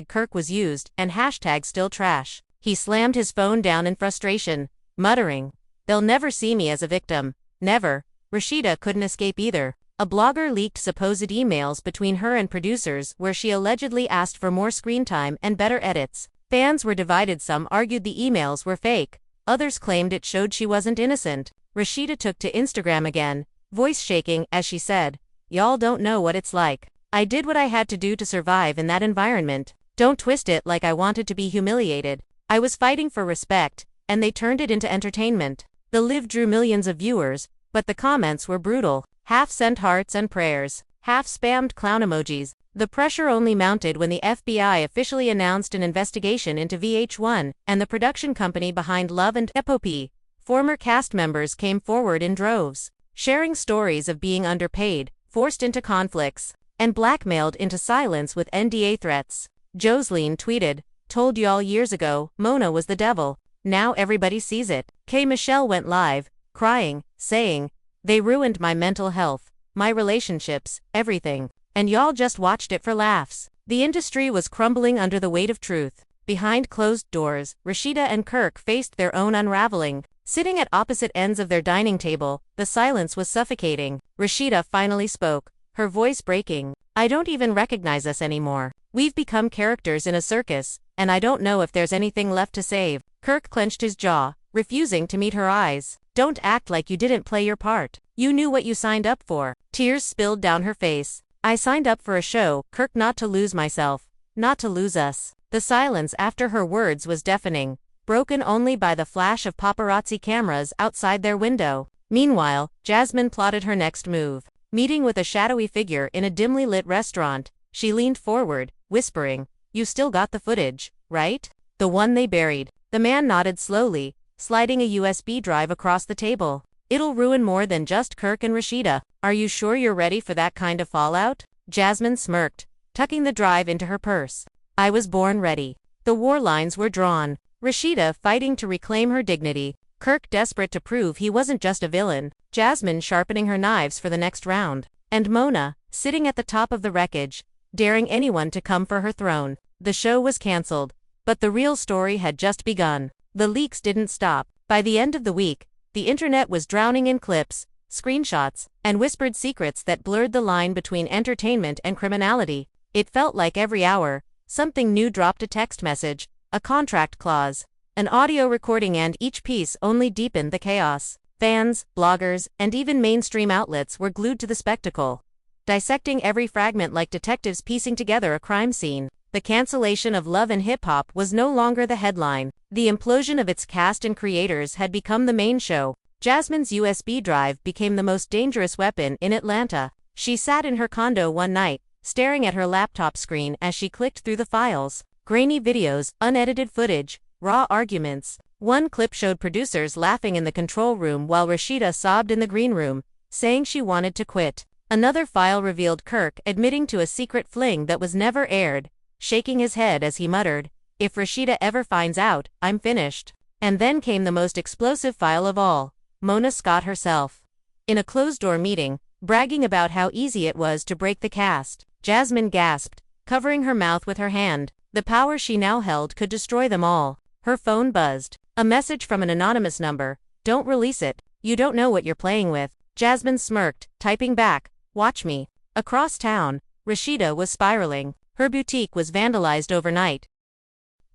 #Kirk was used and #StillTrash. He slammed his phone down in frustration, muttering, "They'll never see me as a victim. Never." Rashida couldn't escape either. A blogger leaked supposed emails between her and producers where she allegedly asked for more screen time and better edits. Fans were divided. Some argued the emails were fake, others claimed it showed she wasn't innocent. Rashida took to Instagram again, voice shaking as she said, "Y'all don't know what it's like. I did what I had to do to survive in that environment. Don't twist it like I wanted to be humiliated. I was fighting for respect, and they turned it into entertainment. The live drew millions of viewers, but the comments were brutal. Half sent hearts and prayers, half spammed clown emojis. The pressure only mounted when the FBI officially announced an investigation into VH1 and the production company behind Love and Epopee. Former cast members came forward in droves, sharing stories of being underpaid, forced into conflicts, and blackmailed into silence with NDA threats. Jocelyn tweeted, "Told y'all years ago, Mona was the devil. Now everybody sees it." K. Michelle went live, crying, saying, "They ruined my mental health, my relationships, everything. And y'all just watched it for laughs." The industry was crumbling under the weight of truth. Behind closed doors, Rashida and Kirk faced their own unraveling. Sitting at opposite ends of their dining table, the silence was suffocating. Rashida finally spoke, her voice breaking. "I don't even recognize us anymore. We've become characters in a circus, and I don't know if there's anything left to save." Kirk clenched his jaw, refusing to meet her eyes. "Don't act like you didn't play your part. You knew what you signed up for." Tears spilled down her face. "I signed up for a show, Kirk, not to lose myself, not to lose us." The silence after her words was deafening, broken only by the flash of paparazzi cameras outside their window. Meanwhile, Jasmine plotted her next move. Meeting with a shadowy figure in a dimly lit restaurant, she leaned forward, whispering, "You still got the footage, right? The one they buried." The man nodded slowly, sliding a USB drive across the table. "It'll ruin more than just Kirk and Rashida. Are you sure you're ready for that kind of fallout?" Jasmine smirked, tucking the drive into her purse. "I was born ready." The war lines were drawn. Rashida fighting to reclaim her dignity. Kirk desperate to prove he wasn't just a villain. Jasmine sharpening her knives for the next round. And Mona, sitting at the top of the wreckage, daring anyone to come for her throne. The show was cancelled, but the real story had just begun. The leaks didn't stop. By the end of the week, the internet was drowning in clips, screenshots, and whispered secrets that blurred the line between entertainment and criminality. It felt like every hour, something new dropped: a text message, a contract clause, an audio recording, and each piece only deepened the chaos. Fans, bloggers, and even mainstream outlets were glued to the spectacle, dissecting every fragment like detectives piecing together a crime scene. The cancellation of Love and Hip Hop was no longer the headline. The implosion of its cast and creators had become the main show. Jasmine's USB drive became the most dangerous weapon in Atlanta. She sat in her condo one night, staring at her laptop screen as she clicked through the files. Grainy videos, unedited footage, raw arguments. One clip showed producers laughing in the control room while Rashida sobbed in the green room, saying she wanted to quit. Another file revealed Kirk admitting to a secret fling that was never aired, shaking his head as he muttered, "If Rashida ever finds out, I'm finished." And then came the most explosive file of all, Mona Scott herself. In a closed-door meeting, bragging about how easy it was to break the cast. Jasmine gasped, covering her mouth with her hand. The power she now held could destroy them all. Her phone buzzed. A message from an anonymous number. "Don't release it. You don't know what you're playing with." Jasmine smirked, typing back, "Watch me." Across town, Rashida was spiraling. Her boutique was vandalized overnight,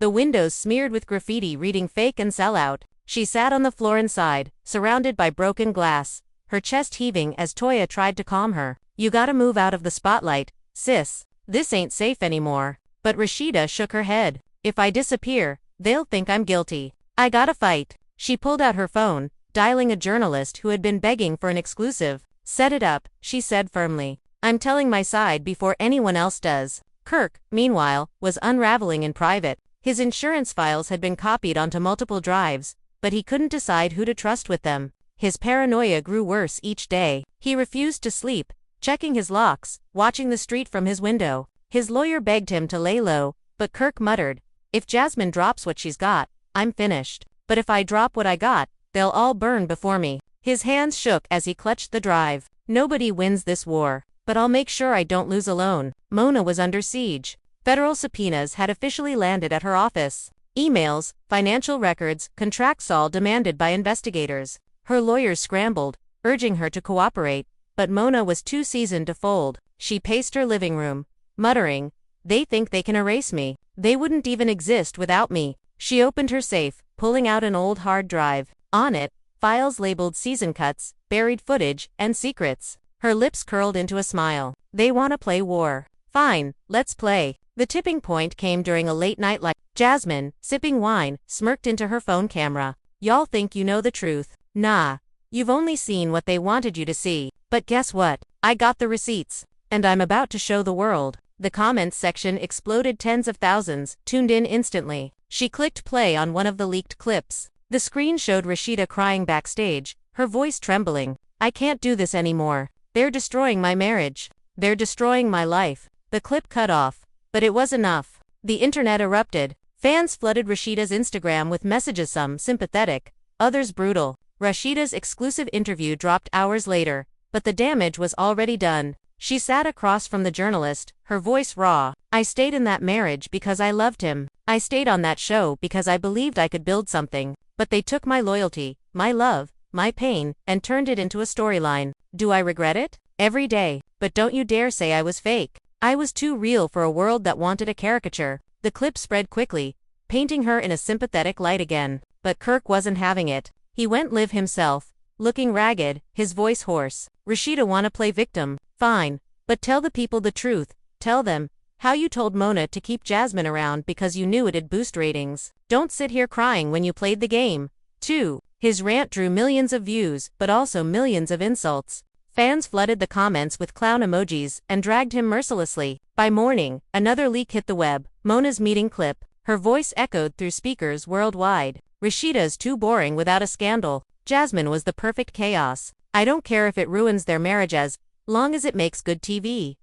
the windows smeared with graffiti reading "Fake and Sell Out." She sat on the floor inside, surrounded by broken glass, her chest heaving as Toya tried to calm her. "You gotta move out of the spotlight, sis. This ain't safe anymore." But Rashida shook her head. "If I disappear, they'll think I'm guilty. I gotta fight." She pulled out her phone, dialing a journalist who had been begging for an exclusive. "Set it up," she said firmly. "I'm telling my side before anyone else does." Kirk, meanwhile, was unraveling in private. His insurance files had been copied onto multiple drives, but he couldn't decide who to trust with them. His paranoia grew worse each day. He refused to sleep, checking his locks, watching the street from his window. His lawyer begged him to lay low, but Kirk muttered, "If Jasmine drops what she's got, I'm finished. But if I drop what I got, they'll all burn before me." His hands shook as he clutched the drive. "Nobody wins this war, but I'll make sure I don't lose alone." Mona was under siege. Federal subpoenas had officially landed at her office. Emails, financial records, contracts, all demanded by investigators. Her lawyers scrambled, urging her to cooperate, but Mona was too seasoned to fold. She paced her living room, muttering, "They think they can erase me. They wouldn't even exist without me." She opened her safe, pulling out an old hard drive. On it, files labeled season cuts, buried footage, and secrets. Her lips curled into a smile. "They want to play war. Fine, let's play. The tipping point came during a late night live. Jasmine, sipping wine, smirked into her phone camera. Y'all think you know the truth. Nah. You've only seen what they wanted you to see. But guess what? I got the receipts. And I'm about to show the world. The comments section exploded. Tens of thousands tuned in instantly. She clicked play on one of the leaked clips. The screen showed Rashida crying backstage, her voice trembling. I can't do this anymore. They're destroying my marriage. They're destroying my life. The clip cut off. But it was enough. The internet erupted. Fans flooded Rashida's Instagram with messages, some sympathetic, others brutal. Rashida's exclusive interview dropped hours later, but the damage was already done. She sat across from the journalist, her voice raw. I stayed in that marriage because I loved him. I stayed on that show because I believed I could build something. But they took my loyalty, my love, my pain, and turned it into a storyline. Do I regret it? Every day. But don't you dare say I was fake. I was too real for a world that wanted a caricature. The clip spread quickly, painting her in a sympathetic light again. But Kirk wasn't having it. He went live himself, looking ragged, his voice hoarse. Rashida wanna play victim? Fine. But tell the people the truth. Tell them how you told Mona to keep Jasmine around because you knew it'd boost ratings. Don't sit here crying when you played the game. 2. His rant drew millions of views, but also millions of insults. Fans flooded the comments with clown emojis and dragged him mercilessly. By morning, another leak hit the web. Mona's meeting clip. Her voice echoed through speakers worldwide. Rashida's too boring without a scandal. Jasmine was the perfect chaos. I don't care if it ruins their marriage as long as it makes good TV.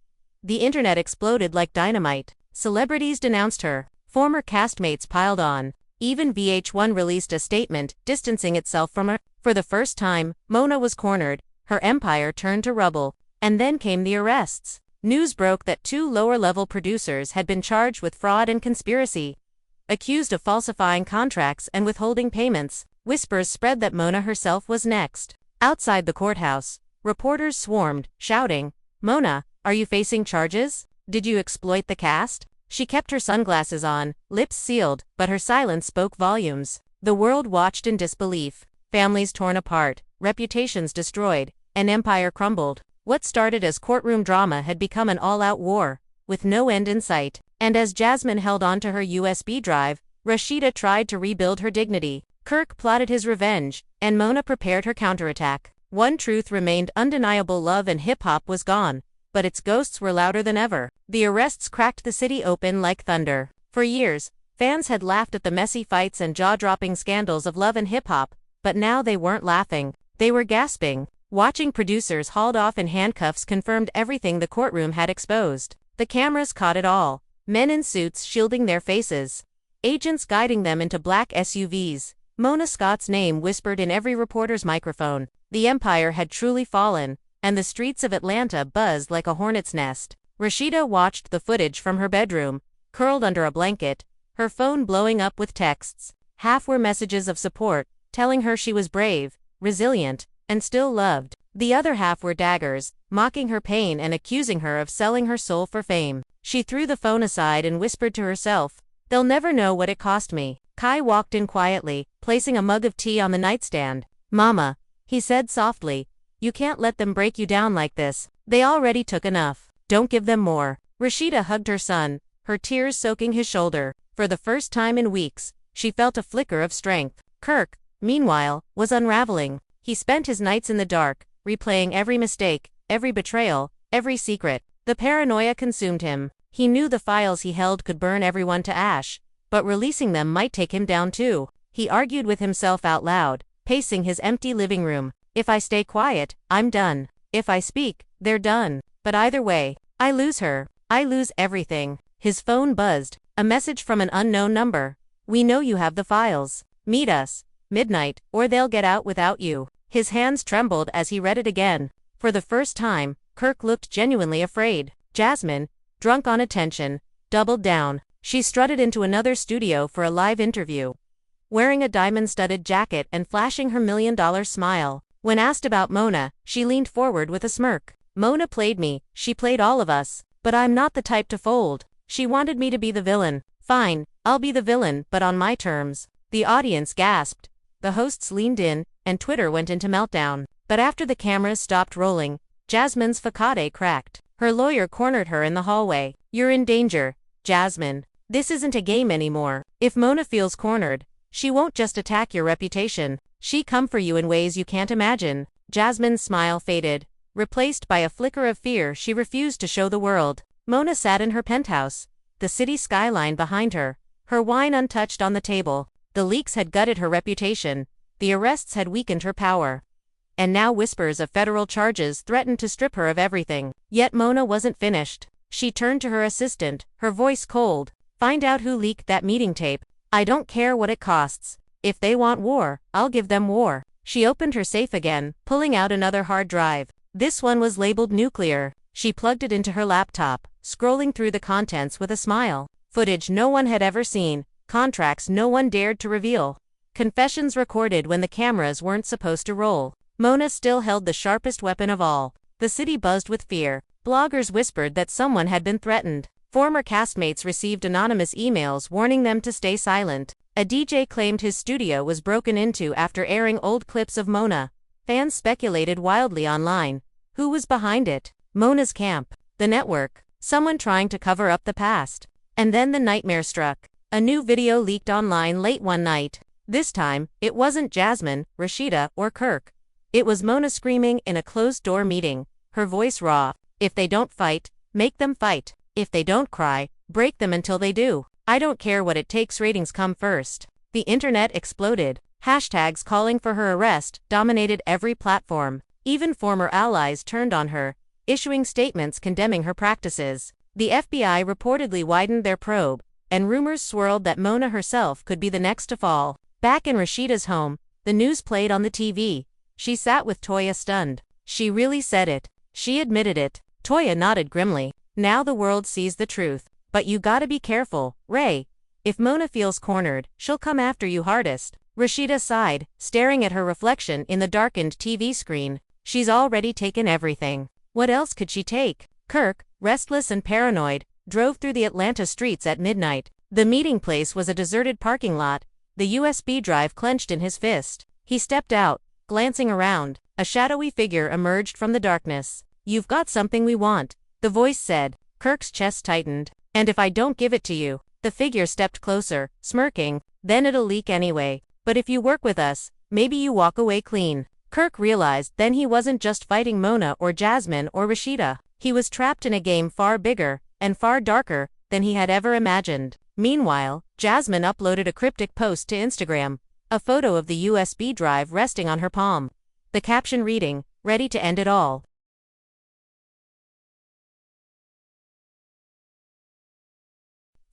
The internet exploded like dynamite. Celebrities denounced her. Former castmates piled on. Even VH1 released a statement, distancing itself from her. For the first time, Mona was cornered. Her empire turned to rubble. And then came the arrests. News broke that 2 lower-level producers had been charged with fraud and conspiracy, accused of falsifying contracts and withholding payments. Whispers spread that Mona herself was next. Outside the courthouse, reporters swarmed, shouting, Mona, are you facing charges? Did you exploit the cast? She kept her sunglasses on, lips sealed, but her silence spoke volumes. The world watched in disbelief. Families torn apart, reputations destroyed, an empire crumbled. What started as courtroom drama had become an all-out war, with no end in sight. And as Jasmine held onto her USB drive, Rashida tried to rebuild her dignity. Kirk plotted his revenge, and Mona prepared her counterattack. One truth remained undeniable: love and hip-hop was gone, but its ghosts were louder than ever. The arrests cracked the city open like thunder. For years, fans had laughed at the messy fights and jaw-dropping scandals of love and hip-hop, but now they weren't laughing. They were gasping. Watching producers hauled off in handcuffs confirmed everything the courtroom had exposed. The cameras caught it all. Men in suits shielding their faces. Agents guiding them into black SUVs. Mona Scott's name whispered in every reporter's microphone. The empire had truly fallen, and the streets of Atlanta buzzed like a hornet's nest. Rashida watched the footage from her bedroom, curled under a blanket, her phone blowing up with texts. Half were messages of support, telling her she was brave, resilient, and still loved. The other half were daggers, mocking her pain and accusing her of selling her soul for fame. She threw the phone aside and whispered to herself, "They'll never know what it cost me." Kai walked in quietly, placing a mug of tea on the nightstand. "Mama," he said softly, "you can't let them break you down like this. They already took enough. Don't give them more." Rashida hugged her son, her tears soaking his shoulder. For the first time in weeks, she felt a flicker of strength. Kirk, meanwhile, was unraveling. He spent his nights in the dark, replaying every mistake, every betrayal, every secret. The paranoia consumed him. He knew the files he held could burn everyone to ash, but releasing them might take him down too. He argued with himself out loud, pacing his empty living room. If I stay quiet, I'm done. If I speak, they're done. But either way, I lose her. I lose everything. His phone buzzed. A message from an unknown number. "We know you have the files. Meet us. Midnight, or they'll get out without you." His hands trembled as he read it again. For the first time, Kirk looked genuinely afraid. Jasmine, drunk on attention, doubled down. She strutted into another studio for a live interview, wearing a diamond-studded jacket and flashing her $1,000,000 smile. When asked about Mona, she leaned forward with a smirk. "Mona played me, she played all of us, but I'm not the type to fold. She wanted me to be the villain. Fine, I'll be the villain, but on my terms." The audience gasped. The hosts leaned in, and Twitter went into meltdown. But after the cameras stopped rolling, Jasmine's facade cracked. Her lawyer cornered her in the hallway. "You're in danger, Jasmine. This isn't a game anymore. If Mona feels cornered, she won't just attack your reputation. She come for you in ways you can't imagine." Jasmine's smile faded, replaced by a flicker of fear she refused to show the world. Mona sat in her penthouse, the city skyline behind her, her wine untouched on the table. The leaks had gutted her reputation, the arrests had weakened her power. And now whispers of federal charges threatened to strip her of everything. Yet Mona wasn't finished. She turned to her assistant, her voice cold. "Find out who leaked that meeting tape. I don't care what it costs. If they want war, I'll give them war." She opened her safe again, pulling out another hard drive. This one was labeled nuclear. She plugged it into her laptop, scrolling through the contents with a smile. Footage no one had ever seen, contracts no one dared to reveal, confessions recorded when the cameras weren't supposed to roll. Mona still held the sharpest weapon of all. The city buzzed with fear. Bloggers whispered that someone had been threatened. Former castmates received anonymous emails warning them to stay silent. A DJ claimed his studio was broken into after airing old clips of Mona. Fans speculated wildly online. Who was behind it? Mona's camp? The network? Someone trying to cover up the past? And then the nightmare struck. A new video leaked online late one night. This time, it wasn't Jasmine, Rashida, or Kirk. It was Mona screaming in a closed-door meeting, her voice raw. "If they don't fight, make them fight. If they don't cry, break them until they do. I don't care what it takes, ratings come first." The internet exploded. Hashtags calling for her arrest dominated every platform. Even former allies turned on her, issuing statements condemning her practices. The FBI reportedly widened their probe, and rumors swirled that Mona herself could be the next to fall. Back in Rashida's home, the news played on the TV. She sat with Toya stunned. She really said it. She admitted it. Toya nodded grimly. "Now the world sees the truth. But you gotta be careful, Ray. If Mona feels cornered, she'll come after you hardest." Rashida sighed, staring at her reflection in the darkened TV screen. She's already taken everything. What else could she take? Kirk, restless and paranoid, drove through the Atlanta streets at midnight. The meeting place was a deserted parking lot, the USB drive clenched in his fist. He stepped out, glancing around. A shadowy figure emerged from the darkness. "You've got something we want," the voice said. Kirk's chest tightened. "And if I don't give it to you?" The figure stepped closer, smirking. "Then it'll leak anyway. But if you work with us, maybe you walk away clean." Kirk realized then he wasn't just fighting Mona or Jasmine or Rashida. He was trapped in a game far bigger and far darker than he had ever imagined. Meanwhile, Jasmine uploaded a cryptic post to Instagram, a photo of the USB drive resting on her palm. The caption reading, "Ready to end it all."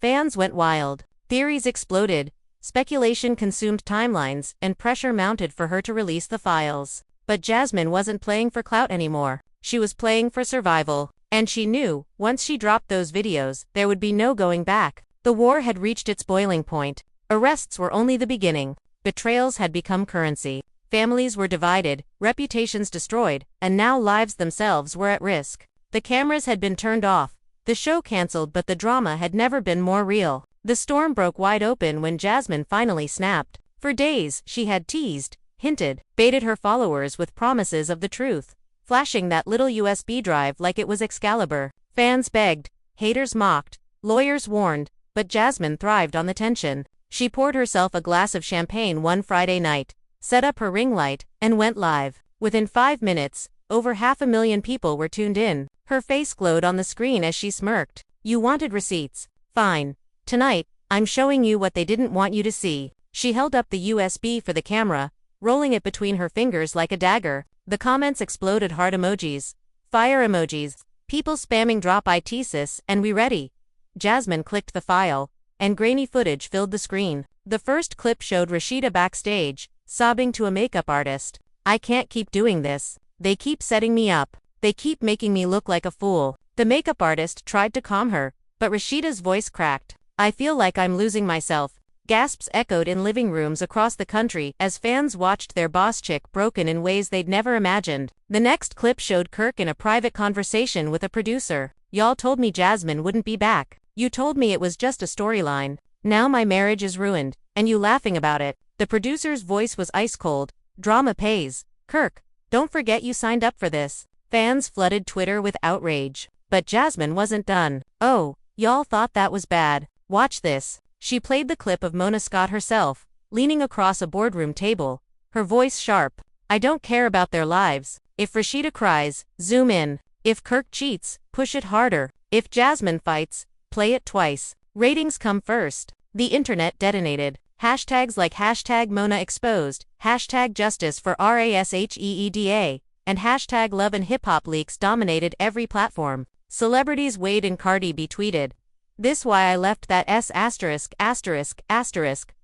Fans went wild. Theories exploded. Speculation consumed timelines, and pressure mounted for her to release the files. But Jasmine wasn't playing for clout anymore. She was playing for survival. And she knew, once she dropped those videos, there would be no going back. The war had reached its boiling point. Arrests were only the beginning. Betrayals had become currency. Families were divided, reputations destroyed, and now lives themselves were at risk. The cameras had been turned off, the show cancelled, but the drama had never been more real. The storm broke wide open when Jasmine finally snapped. For days, she had teased, hinted, baited her followers with promises of the truth, flashing that little USB drive like it was Excalibur. Fans begged, haters mocked, lawyers warned, but Jasmine thrived on the tension. She poured herself a glass of champagne one Friday night, set up her ring light, and went live. Within 5 minutes, over 500,000 people were tuned in. Her face glowed on the screen as she smirked. "You wanted receipts? Fine. Tonight, I'm showing you what they didn't want you to see." She held up the USB for the camera, rolling it between her fingers like a dagger. The comments exploded: heart emojis, fire emojis, people spamming drop ITSIS, and we ready. Jasmine clicked the file, and grainy footage filled the screen. The first clip showed Rashida backstage, sobbing to a makeup artist. "I can't keep doing this. They keep setting me up. They keep making me look like a fool." The makeup artist tried to calm her, but Rashida's voice cracked. "I feel like I'm losing myself." Gasps echoed in living rooms across the country as fans watched their boss chick broken in ways they'd never imagined. The next clip showed Kirk in a private conversation with a producer. "Y'all told me Jasmine wouldn't be back. You told me it was just a storyline. Now my marriage is ruined, and you laughing about it." The producer's voice was ice cold. "Drama pays. Kirk, don't forget you signed up for this." Fans flooded Twitter with outrage. But Jasmine wasn't done. "Oh, y'all thought that was bad. Watch this." She played the clip of Mona Scott herself, leaning across a boardroom table, her voice sharp. "I don't care about their lives. If Rashida cries, zoom in. If Kirk cheats, push it harder. If Jasmine fights, play it twice. Ratings come first." The internet detonated. Hashtags like hashtag Mona exposed, hashtag justice for RASHEEDA, and hashtag love and hip hop leaks dominated every platform. Celebrities Wade and Cardi B tweeted, "This why I left that S*******,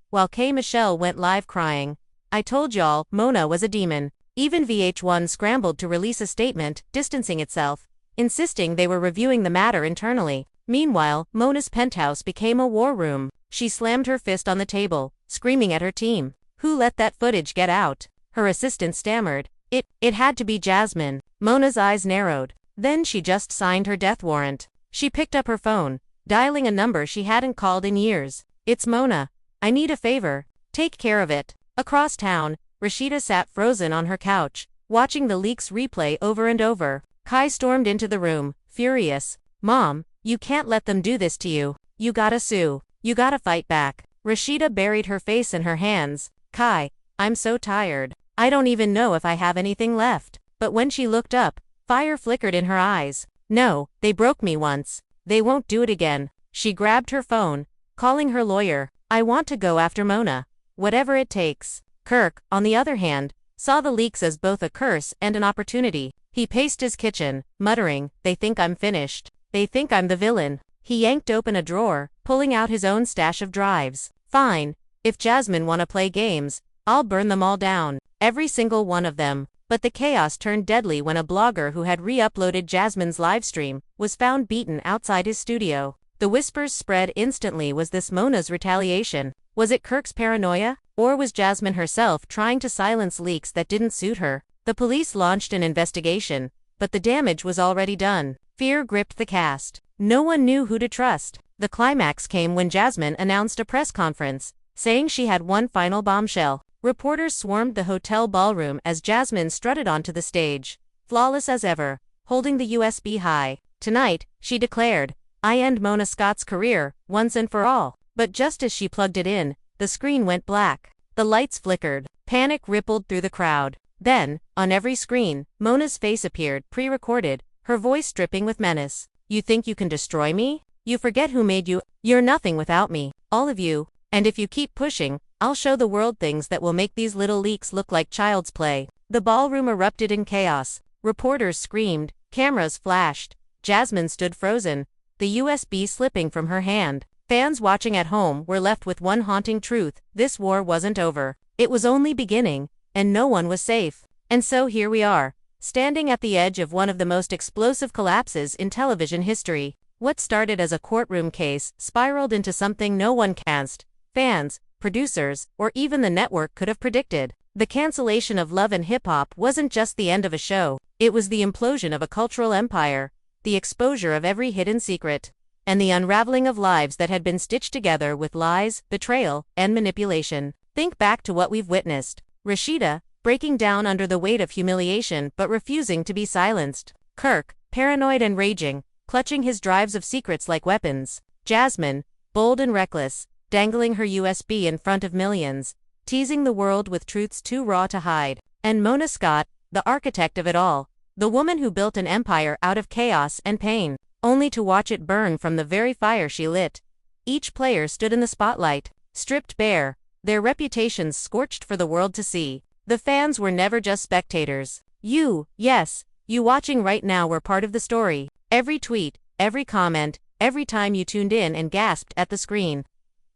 while K. Michelle went live crying. I told y'all, Mona was a demon." Even VH1 scrambled to release a statement, distancing itself, insisting they were reviewing the matter internally. Meanwhile, Mona's penthouse became a war room. She slammed her fist on the table, screaming at her team. Who let that footage get out? Her assistant stammered. It had to be Jasmine." Mona's eyes narrowed. Then she just signed her death warrant. She picked up her phone, dialing a number she hadn't called in years. "It's Mona. I need a favor. Take care of it." Across town, Rashida sat frozen on her couch, watching the leaks replay over and over. Kai stormed into the room, furious. "Mom, you can't let them do this to you. You gotta sue. You gotta fight back." Rashida buried her face in her hands. "Kai, I'm so tired. I don't even know if I have anything left." But when she looked up, fire flickered in her eyes. "No, they broke me once. They won't do it again." She grabbed her phone, calling her lawyer. "I want to go after Mona. Whatever it takes." Kirk, on the other hand, saw the leaks as both a curse and an opportunity. He paced his kitchen, muttering, "They think I'm finished. They think I'm the villain." He yanked open a drawer, pulling out his own stash of drives. "Fine. If Jasmine wanna play games, I'll burn them all down. Every single one of them." But the chaos turned deadly when a blogger who had re-uploaded Jasmine's livestream was found beaten outside his studio. The whispers spread instantly. Was this Mona's retaliation? Was it Kirk's paranoia? Or was Jasmine herself trying to silence leaks that didn't suit her? The police launched an investigation, but the damage was already done. Fear gripped the cast. No one knew who to trust. The climax came when Jasmine announced a press conference, saying she had one final bombshell. Reporters swarmed the hotel ballroom as Jasmine strutted onto the stage, flawless as ever, holding the USB high. "Tonight," she declared, "I end Mona Scott's career, once and for all." But just as she plugged it in, the screen went black. The lights flickered. Panic rippled through the crowd. Then, on every screen, Mona's face appeared, pre-recorded, her voice dripping with menace. "You think you can destroy me? You forget who made you. You're nothing without me. All of you. And if you keep pushing, I'll show the world things that will make these little leaks look like child's play." The ballroom erupted in chaos. Reporters screamed, cameras flashed. Jasmine stood frozen, the USB slipping from her hand. Fans watching at home were left with one haunting truth: this war wasn't over. It was only beginning, and no one was safe. And so here we are, standing at the edge of one of the most explosive collapses in television history. What started as a courtroom case spiraled into something no one cast, fans, producers, or even the network could have predicted. The cancellation of Love and Hip Hop wasn't just the end of a show, it was the implosion of a cultural empire, the exposure of every hidden secret, and the unraveling of lives that had been stitched together with lies, betrayal, and manipulation. Think back to what we've witnessed. Rashida, breaking down under the weight of humiliation but refusing to be silenced. Kirk, paranoid and raging, clutching his drives of secrets like weapons. Jasmine, bold and reckless, dangling her USB in front of millions, teasing the world with truths too raw to hide. And Mona Scott, the architect of it all, the woman who built an empire out of chaos and pain, only to watch it burn from the very fire she lit. Each player stood in the spotlight, stripped bare, their reputations scorched for the world to see. The fans were never just spectators. You, yes, you watching right now were part of the story. Every tweet, every comment, every time you tuned in and gasped at the screen.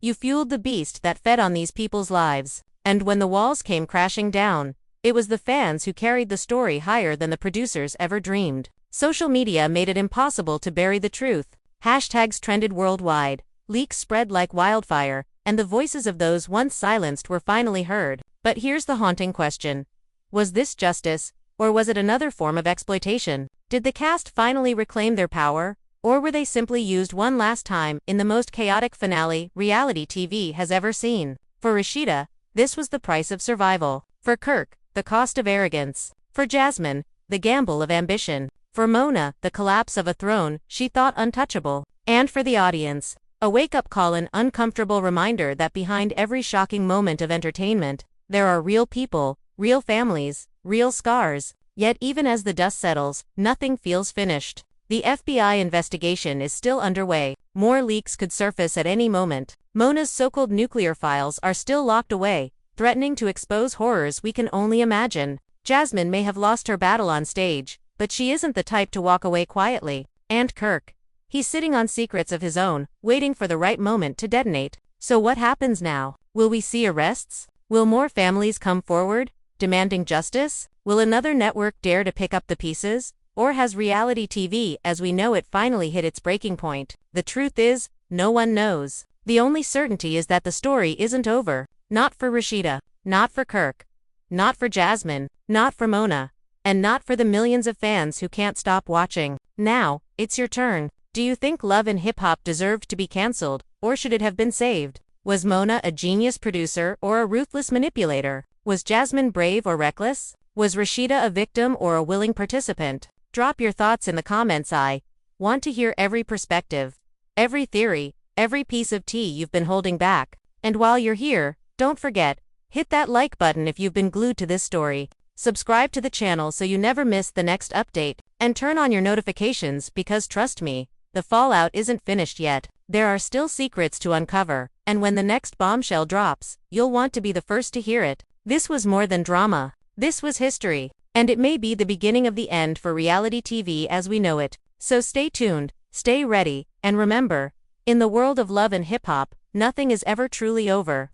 You fueled the beast that fed on these people's lives. And when the walls came crashing down, it was the fans who carried the story higher than the producers ever dreamed. Social media made it impossible to bury the truth. Hashtags trended worldwide, leaks spread like wildfire, and the voices of those once silenced were finally heard. But here's the haunting question. Was this justice, or was it another form of exploitation? Did the cast finally reclaim their power? Or were they simply used one last time in the most chaotic finale reality TV has ever seen? For Rashida, this was the price of survival. For Kirk, the cost of arrogance. For Jasmine, the gamble of ambition. For Mona, the collapse of a throne she thought untouchable. And for the audience, a wake-up call, an uncomfortable reminder that behind every shocking moment of entertainment, there are real people, real families, real scars. Yet even as the dust settles, nothing feels finished. The FBI investigation is still underway. More leaks could surface at any moment. Mona's so-called nuclear files are still locked away, threatening to expose horrors we can only imagine. Jasmine may have lost her battle on stage, but she isn't the type to walk away quietly. And Kirk? He's sitting on secrets of his own, waiting for the right moment to detonate. So what happens now? Will we see arrests? Will more families come forward, demanding justice? Will another network dare to pick up the pieces? Or has reality TV as we know it finally hit its breaking point? The truth is, no one knows. The only certainty is that the story isn't over. Not for Rashida, not for Kirk, not for Jasmine, not for Mona, and not for the millions of fans who can't stop watching. Now, it's your turn. Do you think Love and Hip Hop deserved to be cancelled, or should it have been saved? Was Mona a genius producer or a ruthless manipulator? Was Jasmine brave or reckless? Was Rashida a victim or a willing participant? Drop your thoughts in the comments. I want to hear every perspective, every theory, every piece of tea you've been holding back. And while you're here, don't forget, hit that like button if you've been glued to this story. Subscribe to the channel so you never miss the next update, and turn on your notifications because trust me, the fallout isn't finished yet. There are still secrets to uncover, and when the next bombshell drops, you'll want to be the first to hear it. This was more than drama. This was history. And it may be the beginning of the end for reality TV as we know it. So stay tuned, stay ready, and remember, in the world of love and hip hop, nothing is ever truly over.